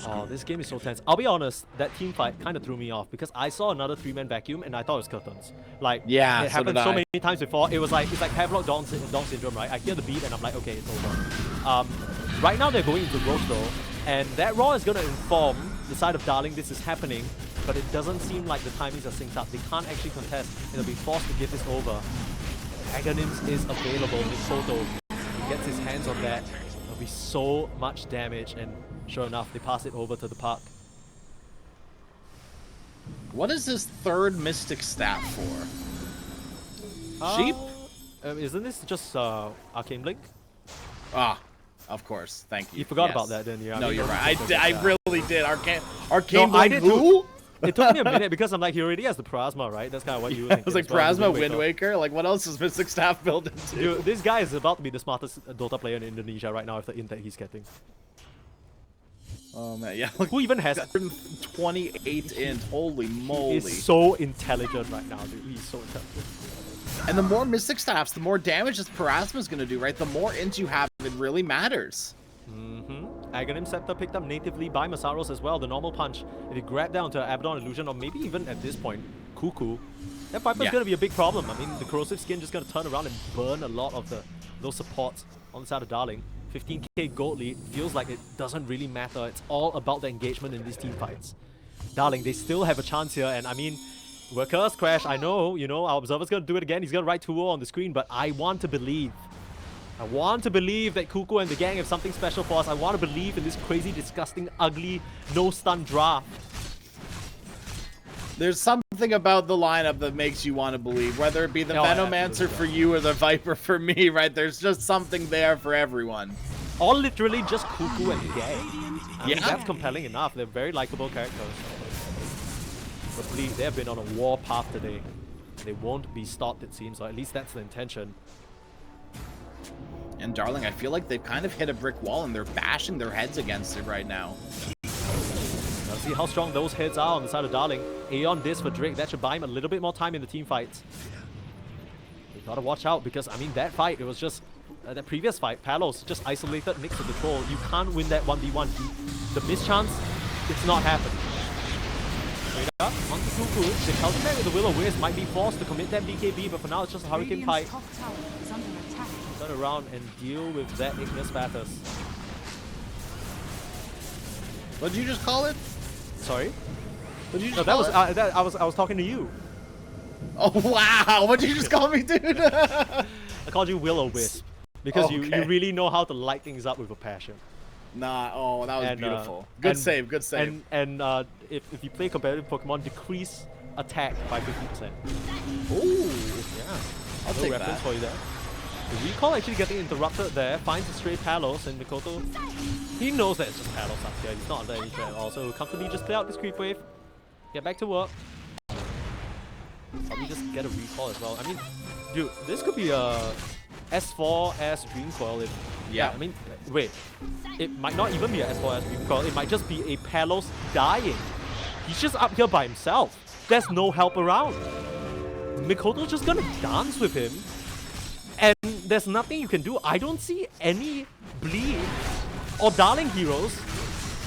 Oh, this game is so tense. I'll be honest, that team fight kind of threw me off because I saw another 3-man vacuum and I thought it was curtains. Like, yeah, it happened so many times before. It's like Pavlov Dawn syndrome, right? I hear the beat and I'm like, okay, it's over. Right now they're going into Roach though, and that Raw is going to inform the side of Darling this is happening, but it doesn't seem like the timings are synced up. They can't actually contest, and they'll be forced to give this over. Aghanim's is available. Mikoto gets his hands on that. There'll be so much damage, and sure enough, they pass it over to the park. What is this third Mystic Staff for? Sheep? Isn't this just Arcane Blink? Ah, of course. Thank you. You forgot about that, then? Yeah. No, you're right. I really did. Arcane no, Blink who? It took me a minute because I'm like, he already has the Plasma, right? That's kind of what you were thinking. I was like, Plasma, Wind Waker? Like, what else is Mystic Staff built into? Dude, this guy is about to be the smartest Dota player in Indonesia right now with the int that he's getting. Oh, man, yeah. Look, who even has 28 int? Holy moly. He's so intelligent right now, dude. He's so intelligent. And the more Mystic Staffs, the more damage this Parasma is going to do, right? The more int you have, it really matters. Aghanim Scepter picked up natively by Masaros as well. The normal punch, if you grab down to Abaddon Illusion, or maybe even at this point, Cuckoo, that Viper's going to be a big problem. I mean, the Corrosive Skin just going to turn around and burn a lot of those supports on the side of Darling. 15k gold lead, feels like it doesn't really matter. It's all about the engagement in these team fights. Darling, they still have a chance here, and I mean, we're cursed, Crash. I know, you know, our observer's going to do it again. He's going to write 2-0 on the screen, but I want to believe. I want to believe that Cuckoo and the gang have something special for us. I want to believe in this crazy, disgusting, ugly, no-stun draft. There's something about the lineup that makes you want to believe, whether it be the Venomancer for you or the Viper for me, right? There's just something there for everyone. All literally just Cuckoo and the gang. I mean, Yeah. that's compelling enough. They're very likable characters. But please, they have been on a war path today. They won't be stopped, it seems, or at least that's the intention. And Darling, I feel like they've kind of hit a brick wall and they're bashing their heads against it right now. Let's see how strong those heads are on the side of Darling. Aeon Disc for Drake. That should buy him a little bit more time in the team fights. You gotta watch out because, I mean, that fight, it was just... that previous fight, Palos just isolated next to the troll. You can't win that 1v1. The mischance, it's not happening. up onto Cuckoo. The counter attack with the Will-O-Wisp might be forced to commit that BKB, but for now it's just a Hurricane Pike. Radiant's top tower is under attack. Turn around and deal with that Ignis Fatuus. What did you just call it? Sorry? What did you No, just that call was it? I was talking to you. Oh wow! What did you just call me, dude? I called you Will-O-Wisp because you Okay. really know how to light things up with a passion. Nah. Oh, that was And, beautiful. Good and- save. Good save. And if you play competitive Pokemon, decrease attack by 50%. Ooh. Yeah. I'll No take reference that. for you there. The recall actually getting interrupted there. Finds a stray Palos, and Mikoto, he knows that it's just Palos up here. He's not under any threat at all. So comfortably just play out this creep wave. Get back to work. Probably just get a recall as well. I mean, dude, this could be a S4S Dream Coil if... Yeah. I mean, wait. It might not even be a S4S Dream Coil. It might just be a Palos dying. He's just up here by himself. There's no help around. Mikoto's just gonna dance with him. And there's nothing you can do. I don't see any bleed or Darling heroes.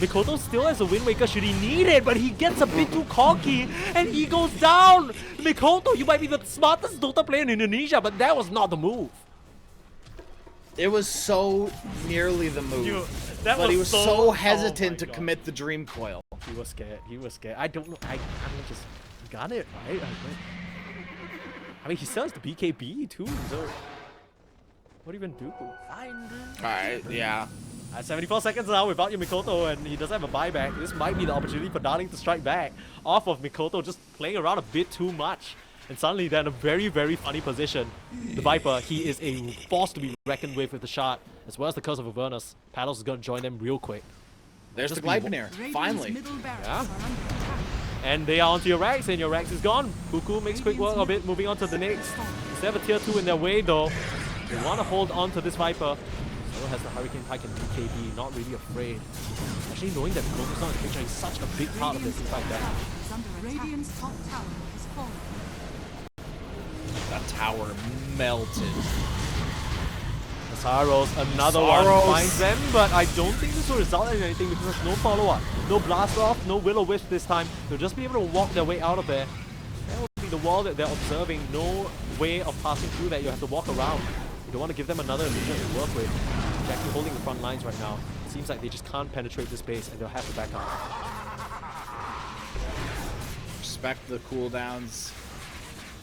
Mikoto still has a Wind Waker should he need it, but he gets a bit too cocky and he goes down. Mikoto, you might be the smartest Dota player in Indonesia, but that was not the move. It was so nearly the move. Dude, that but he was so oh hesitant my to God. commit the Dream Coil. He was scared. He was scared. I don't know. I mean, just got it, right? I mean, he sells the BKB too, so what do you even do? Alright, yeah. 74 seconds now without your Mikoto, and he doesn't have a buyback. This might be the opportunity for Darling to strike back off of Mikoto just playing around a bit too much. And suddenly they're in a very, very funny position. The Viper, he is a force to be reckoned with the shot, as well as the Curse of Avernus. Palos is going to join them real quick. There's Just the be Glypaneer, Radiant's finally. middle barracks Yeah. are under attack. And they are onto your Rex, and your Rex is gone. Cuckoo makes quick work of it, moving on to the next. They have a tier 2 in their way though. They want to hold on to this Viper. So has the Hurricane Pike and BKB, not really afraid. Especially knowing that Mikoto's not in the picture, he's such a big part of this inside that. Is under attack. Radiant's top tower is falling. That tower melted. Saros, another Saros. one finds them, but I don't think this will result in anything because there's no follow-up. No blast off, no Will-O-Wisp this time. They'll just be able to walk their way out of there. That will be the wall that they're observing. No way of passing through that. You have to walk around. You don't want to give them another illusion to work with. They're actually holding the front lines right now. It seems like they just can't penetrate this base and they'll have to back up. Respect the cooldowns.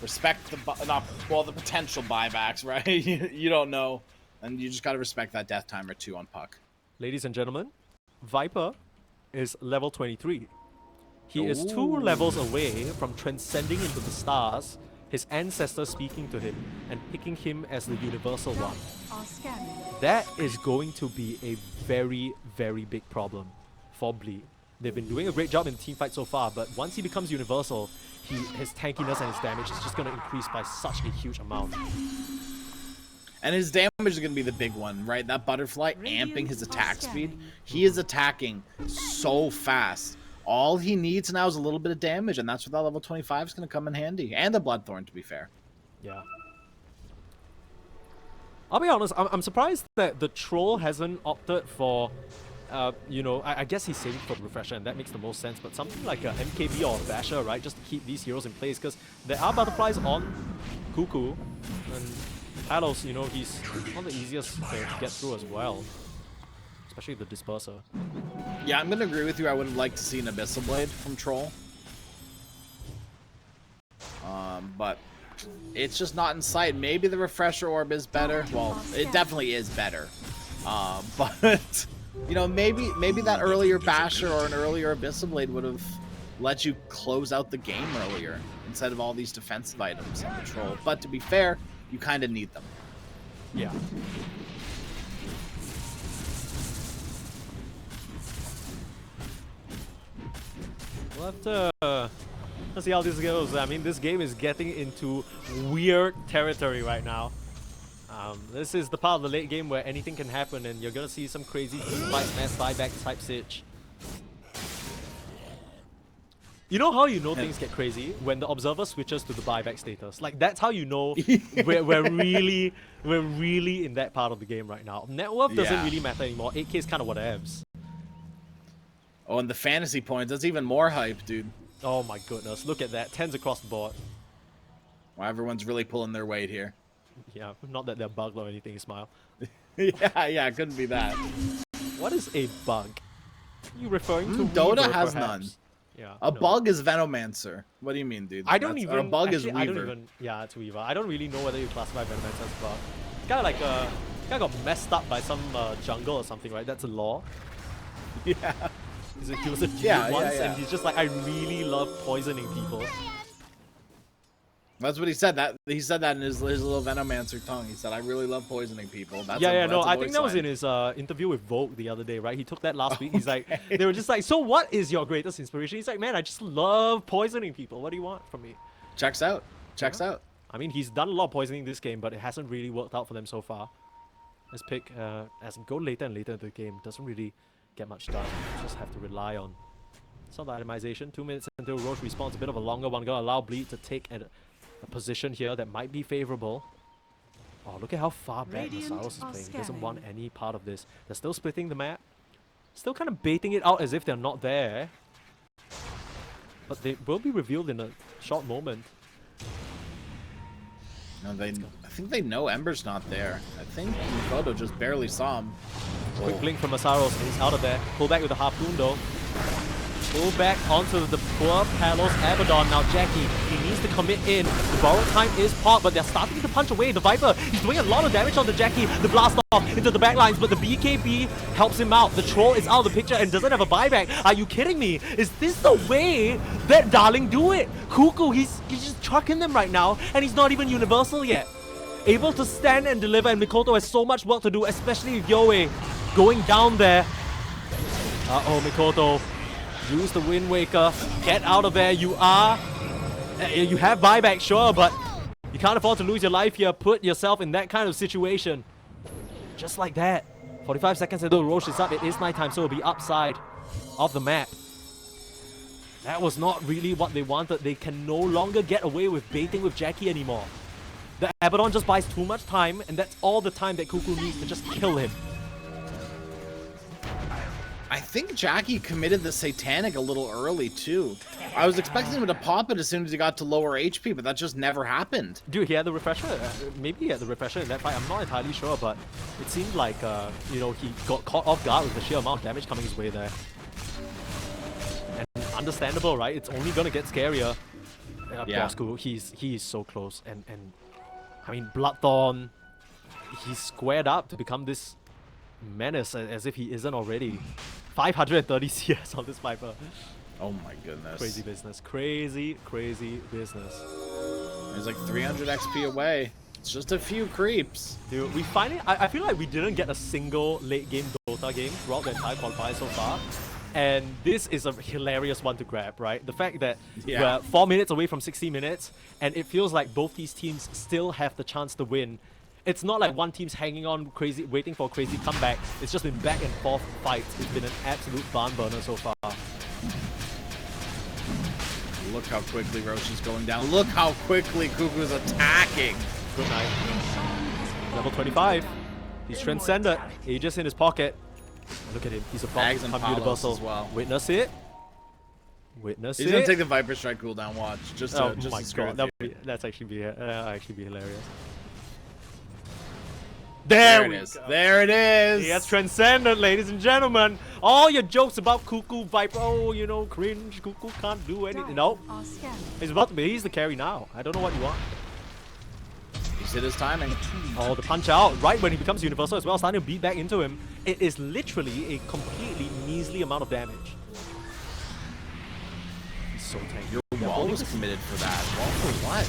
Respect the the potential buybacks, right? you don't know, and you just gotta respect that death timer too on Puck. Ladies and gentlemen, Viper is level 23. He is 2 Ooh. levels away from transcending into the stars, his ancestors speaking to him and picking him as the universal one. Are scanning. That is going to be a very, very big problem for Bleed. They've been doing a great job in the team fight so far, but once he becomes universal, his tankiness and his damage is just going to increase by such a huge amount. And his damage is gonna be the big one, right? That butterfly amping his attack speed. He is attacking so fast. All he needs now is a little bit of damage, and that's where that level 25 is gonna come in handy. And the Bloodthorn, to be fair. Yeah. I'll be honest, I'm surprised that the troll hasn't opted for, you know, I guess he's saving for the refresher and that makes the most sense, but something like a MKB or a Basher, right, just to keep these heroes in place, because there are butterflies on Cuckoo, and Palos, you know, he's not the easiest to get through as well, especially the Disperser. Yeah, I'm gonna agree with you. I would have liked to see an Abyssal Blade from Troll. But it's just not in sight. Maybe the Refresher Orb is better. Well, it definitely is better. But you know, maybe that earlier Basher or an earlier Abyssal Blade would have let you close out the game earlier instead of all these defensive items on the Troll. But to be fair, you kind of need them. Yeah. We'll have to let's see how this goes. I mean, this game is getting into weird territory right now. This is the part of the late game where anything can happen and you're gonna see some crazy fight, mass buyback type sitch. You know how you know things get crazy? When the observer switches to the buyback status. Like, that's how you know we're really in that part of the game right now. Net worth doesn't Yeah. really matter anymore. 8K is kind of whatevs. Oh, and the fantasy points, that's even more hype, dude. Oh my goodness, look at that. 10s across the board. Well, everyone's really pulling their weight here. Yeah, not that they're bugged or anything, Smile. Yeah, it couldn't be that. What is a bug? You referring to Dota Weaver, has perhaps? none. Yeah. A no. bug is Venomancer. What do you mean, dude? I don't That's- even. A bug actually, is I don't Weaver. even. Yeah, it's Weaver. I don't really know whether you classify Venomancer as bug. It's kind of like kind of got messed up by some jungle or something, right? That's a law. Yeah. He was a dude Yeah, once, yeah. and he's just like, I really love poisoning people. That's what he said. He said that in his little Venomancer tongue. He said, "I really love poisoning people." That's Yeah, that's no, a I voice think that was line. in his interview with Vogue the other day, right? He took that last week. He's like, they were just like, so what is your greatest inspiration? He's like, man, I just love poisoning people. What do you want from me? Checks out. Checks out. I mean, he's done a lot of poisoning this game, but it hasn't really worked out for them so far. Let's pick, as in go later and later into the game, doesn't really get much done. Just have to rely on some itemization. 2 minutes until Roche respawns, a bit of a longer one. Gonna allow Bleed to take a position here that might be favorable. Oh, look at how far back Radiant Masaros is are playing. He doesn't want scanning. any part of this. They're still splitting the map. Still kind of baiting it out as if they're not there. But they will be revealed in a short moment. No, I think they know Ember's not there. I think Mikoto just barely saw him. Quick blink from Masaros, and he's out of there. Pull back with the harpoon though. Pull back onto the poor Palos Abaddon. Now Jackie, he needs to commit in. The borrowed time is popped, but they're starting to punch away. The Viper, he's doing a lot of damage on the Jackie. The blast off into the backlines, but the BKB helps him out. The troll is out of the picture and doesn't have a buyback. Are you kidding me? Is this the way that Darling do it? Cuckoo, he's just trucking them right now, and he's not even universal yet. Able to stand and deliver, and Mikoto has so much work to do, especially with Yoe going down there. Uh-oh, Mikoto. Use the Wind Waker. Get out of there. You have buyback, sure, but you can't afford to lose your life here. Put yourself in that kind of situation. Just like that. 45 seconds until Roche is up. It is nighttime, so it'll be upside of the map. That was not really what they wanted. They can no longer get away with baiting with Jackie anymore. The Abaddon just buys too much time, and that's all the time that Cuckoo needs to just kill him. I think Jackie committed the Satanic a little early, too. I was expecting him to pop it as soon as he got to lower HP, but that just never happened. Dude, he had the refresher. Maybe he had the refresher in that fight. I'm not entirely sure, but it seemed like, you know, he got caught off guard with the sheer amount of damage coming his way there. And understandable, right? It's only gonna get scarier. Yeah. Bosco, he's so close. And I mean, Bloodthorn, he's squared up to become this menace as if he isn't already. 530 CS on this Viper. Oh my goodness. Crazy business. Crazy, crazy business. He's like 300 XP away. It's just a few creeps. Dude, we finally... I feel like we didn't get a single late-game Dota game throughout the entire qualifier so far. And this is a hilarious one to grab, right? The fact that we're 4 minutes away from 60 minutes, and it feels like both these teams still have the chance to win. It's not like one team's hanging on crazy, waiting for a crazy comeback. It's just been back and forth fights. It's been an absolute barn burner so far. Look how quickly Roche is going down. Look how quickly Cuckoo's attacking. Good night. Level 25. He's transcended. Aegis in his pocket. Look at him. He's about Bags to and become Palos universal. as well. Witness it. Witness He's it. gonna take the Viper Strike cooldown. Watch, just to, Oh just my to screw god, with you. that's actually be hilarious. There it we is. go. There it is. He has transcended, ladies and gentlemen. All your jokes about Cuckoo, Viper, oh, you know, cringe, Cuckoo can't do anything. No, Are scanning. he's about to be. He's the carry now. I don't know what you want. He's hit his timing. Oh, the punch out right when he becomes universal as well, starting to beat back into him. It is literally a completely measly amount of damage. He's so tanky. Your wall was committed for that. Wall for what?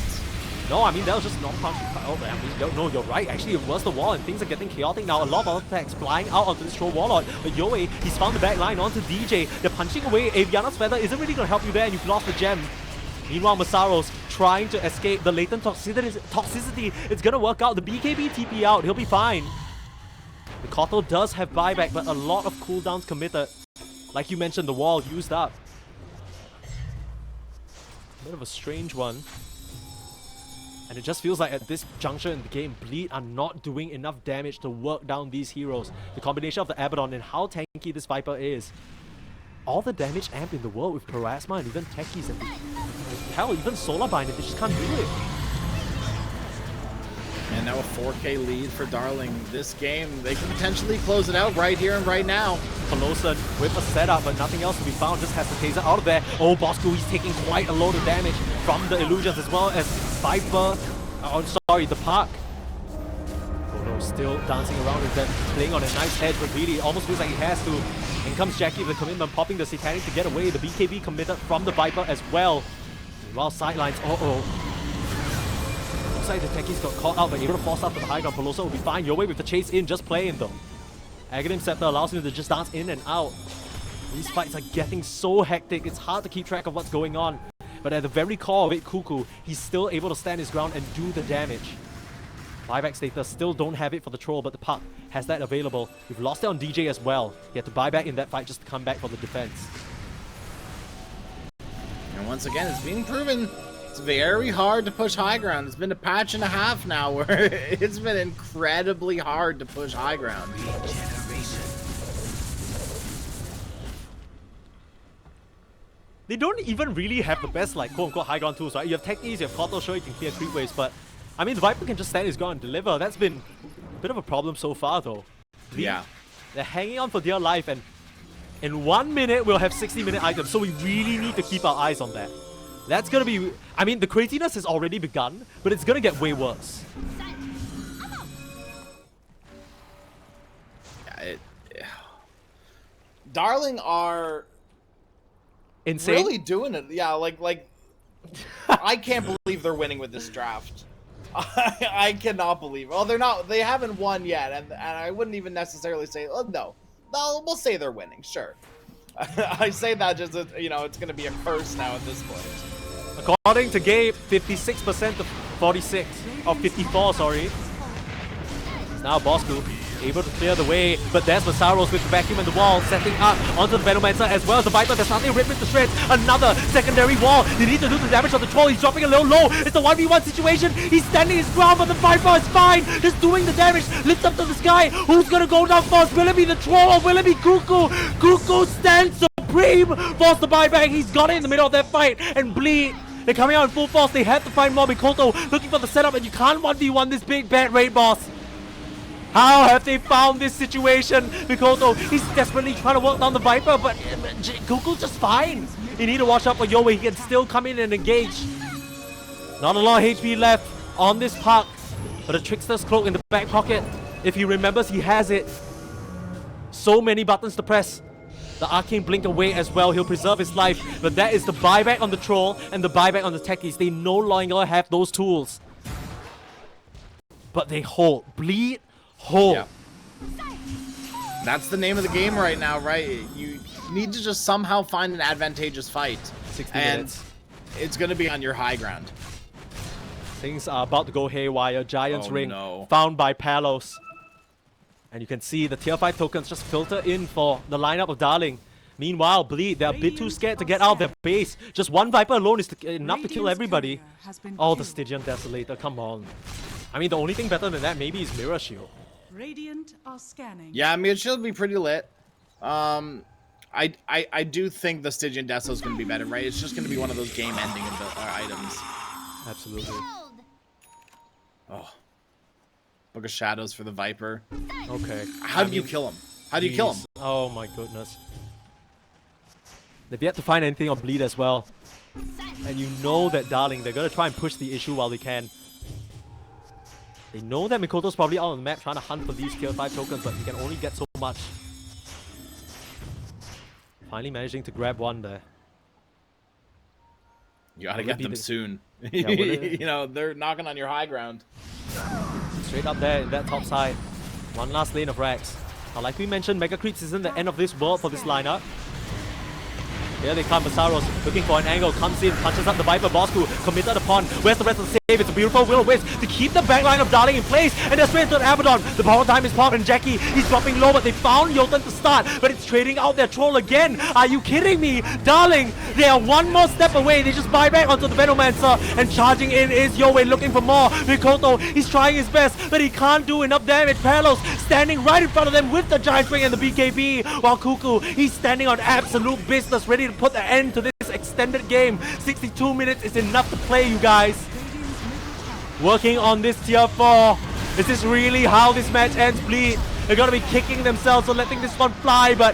No, I mean, that was just not punch. Oh, I mean, no, you're right. Actually, it was the wall, and things are getting chaotic now. A lot of attacks flying out onto this troll warlord. But Yoe, he's found the back line onto DJ. They're punching away. Aviana's Feather isn't really going to help you there, and you've lost the gem. Meanwhile, Masaros trying to escape the latent toxicity. It's going to work out. The BKB TP out. He'll be fine. The Koto does have buyback, but a lot of cooldowns committed. Like you mentioned, the wall used up. Bit of a strange one. And it just feels like at this juncture in the game, Bleed are not doing enough damage to work down these heroes. The combination of the Abaddon and how tanky this Viper is. all the damage amp in the world with Parasma and even Techies and hell, even Solar Binder, they just can't do it. And now a 4K lead for Darling. This game, they can potentially close it out right here and right now. Pelosa with a setup, but nothing else to be found. Just has the taser out of there. Oh, Bosco, he's taking quite a load of damage from the illusions as well as Viper. Oh, sorry, the Park. Oh no, still dancing around with that, playing on a nice edge, but really almost feels like he has to. In comes Jackie with the commitment, popping the Satanic to get away. The BKB committed from the Viper as well. Meanwhile, sidelines, looks like the Techies got caught out, but able to force up to the high ground. Pelosa will be fine. Your way with the chase in, just playing though. Aghanim Scepter allows him to just dance in and out. These fights are getting so hectic, it's hard to keep track of what's going on. But at the very core of it, Cuckoo, he's still able to stand his ground and do the damage. Buyback status still don't have it for the troll, but the Puck has that available. We've lost it on DJ as well. He had to buy back in that fight just to come back for the defense. And once again, it's being proven it's very hard to push high ground. It's been a patch and a half now where it's been incredibly hard to push high ground. They don't even really have the best, like, quote-unquote high ground tools, right? You have Techniques, you have Koto, sure you can clear creep waves, but I mean, the Viper can just stand his ground and deliver. That's been a bit of a problem so far, though. Yeah. They're hanging on for dear life, and in 1 minute, we'll have 60-minute items, so we really need to keep our eyes on that. That's gonna be... I mean, the craziness has already begun, but it's gonna get way worse. Darling are... Insane. Really doing it. Yeah, like I can't believe they're winning with this draft. I cannot believe. Well, they're not. They haven't won yet, and I wouldn't even necessarily say. Oh, no, we'll say they're winning. Sure, I say that just you know, it's going to be a curse now at this point. According to Gabe, 56% to 46 or 54. Sorry. Now Bosco able to clear the way, but there's Masaros with the vacuum and the wall, setting up onto the Venomancer as well as the Viper. There's nothing ripped into shreds. Another secondary wall. They need to do the damage on the troll. He's dropping a little low. It's a 1v1 situation. He's standing his ground, but the Viper is fine. Just doing the damage. Lifts up to the sky. Who's gonna go down first? Will it be the troll or will it be Cuckoo? Cuckoo stands supreme. Force the buyback. He's got it in the middle of that fight. And Bleed, they're coming out in full force. They have to find more. Mikoto looking for the setup, and you can't 1v1 this big bad raid boss. How have they found this situation? Mikoto, he's desperately trying to work down the Viper, but Cuckoo's just fine. You need to watch out for Yowie. He can still come in and engage. Not a lot of HP left on this Puck, but a Trickster's Cloak in the back pocket. If he remembers, he has it. So many buttons to press. The Arcane Blink away as well. He'll preserve his life, but that is the buyback on the Troll and the buyback on the Techies. They no longer have those tools. But they hold. Bleed. Hold. Yeah. That's the name of the game right now, right? You need to just somehow find an advantageous fight. 60 and minutes. It's going to be on your high ground. Things are about to go haywire. Giant's Oh, Ring no. found by Palos. And you can see the tier 5 tokens just filter in for the lineup of Darling. Meanwhile, Bleed, they're a bit too scared to get out of their base. Just one Viper alone is enough to kill everybody. Oh, the Stygian Desolator, come on. I mean, the only thing better than that maybe is Mirror Shield. Radiant are scanning. Yeah, I mean, it should be pretty lit. I do think the Stygian Deso is going to be better, right? It's just going to be one of those game-ending items. Absolutely. Oh. Book of Shadows for the Viper. Okay. How do you kill him? How do you kill him? Oh my goodness. They've yet to find anything on Bleed as well. And you know that Darling, they're going to try and push the issue while they can. They know that Mikoto's probably out on the map trying to hunt for these tier 5 tokens, but he can only get so much. Finally managing to grab one there. You gotta get them soon. Yeah, you know, they're knocking on your high ground. Straight up there in that top side. One last lane of Rags. Now, like we mentioned, Mega Creeps isn't the end of this world for this lineup. Here they come, Masaros looking for an angle, comes in, punches up the Viper, Bosku committed upon, where's the rest of the save? It's a beautiful will whiz to keep the backline of Darling in place, and they're straight to Abaddon. The power time is popped, and Jackie, he's dropping low, but they found Jotun to start, but it's trading out their troll again. Are you kidding me? Darling, they are one more step away, they just buy back onto the Venomancer, and charging in is Yowei looking for more. Mikoto, he's trying his best, but he can't do enough damage. Palos standing right in front of them with the Giant Swing and the BKB, while Kuku, he's standing on absolute business, ready to put the end to this extended game. 62 minutes is enough to play, you guys. Working on this tier 4. Is this really how this match ends, Bleed? They're gonna be kicking themselves or letting this one fly, but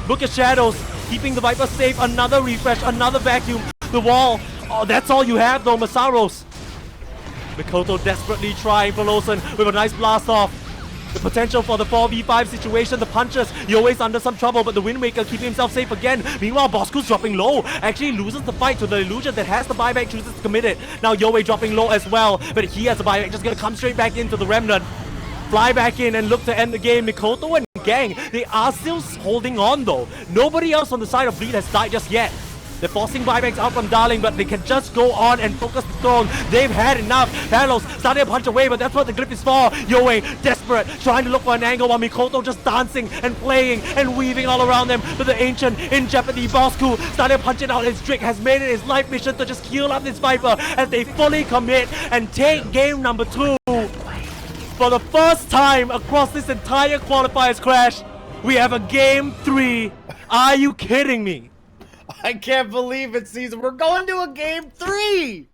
look at Shadows, keeping the Viper safe. Another refresh, another vacuum. The wall. Oh, that's all you have though, Masaros. Mikoto desperately trying for Lawson with a nice blast off. The potential for the 4v5 situation, the punches, Yoei's under some trouble, but the Wind Waker keeping himself safe again. Meanwhile, Bosku's dropping low, actually loses the fight to the Illusion that has the buyback, chooses to commit it. Now Yoei dropping low as well, but he has a buyback, just gonna come straight back into the Remnant. Fly back in and look to end the game. Mikoto and Gang, they are still holding on though. Nobody else on the side of Bleed has died just yet. They're forcing buybacks out from Darling, but they can just go on and focus the throne. They've had enough. Palos starting to punch away, but that's what the grip is for. Yoei, desperate, trying to look for an angle, while Mikoto just dancing and playing and weaving all around them. But the Ancient in jeopardy. Bosku starting to punch it out. His Drake has made it his life mission to just heal up this Viper as they fully commit and take game number 2. For the first time across this entire qualifiers crash, we have a game 3. Are you kidding me? I can't believe it, Season. We're going to a game 3!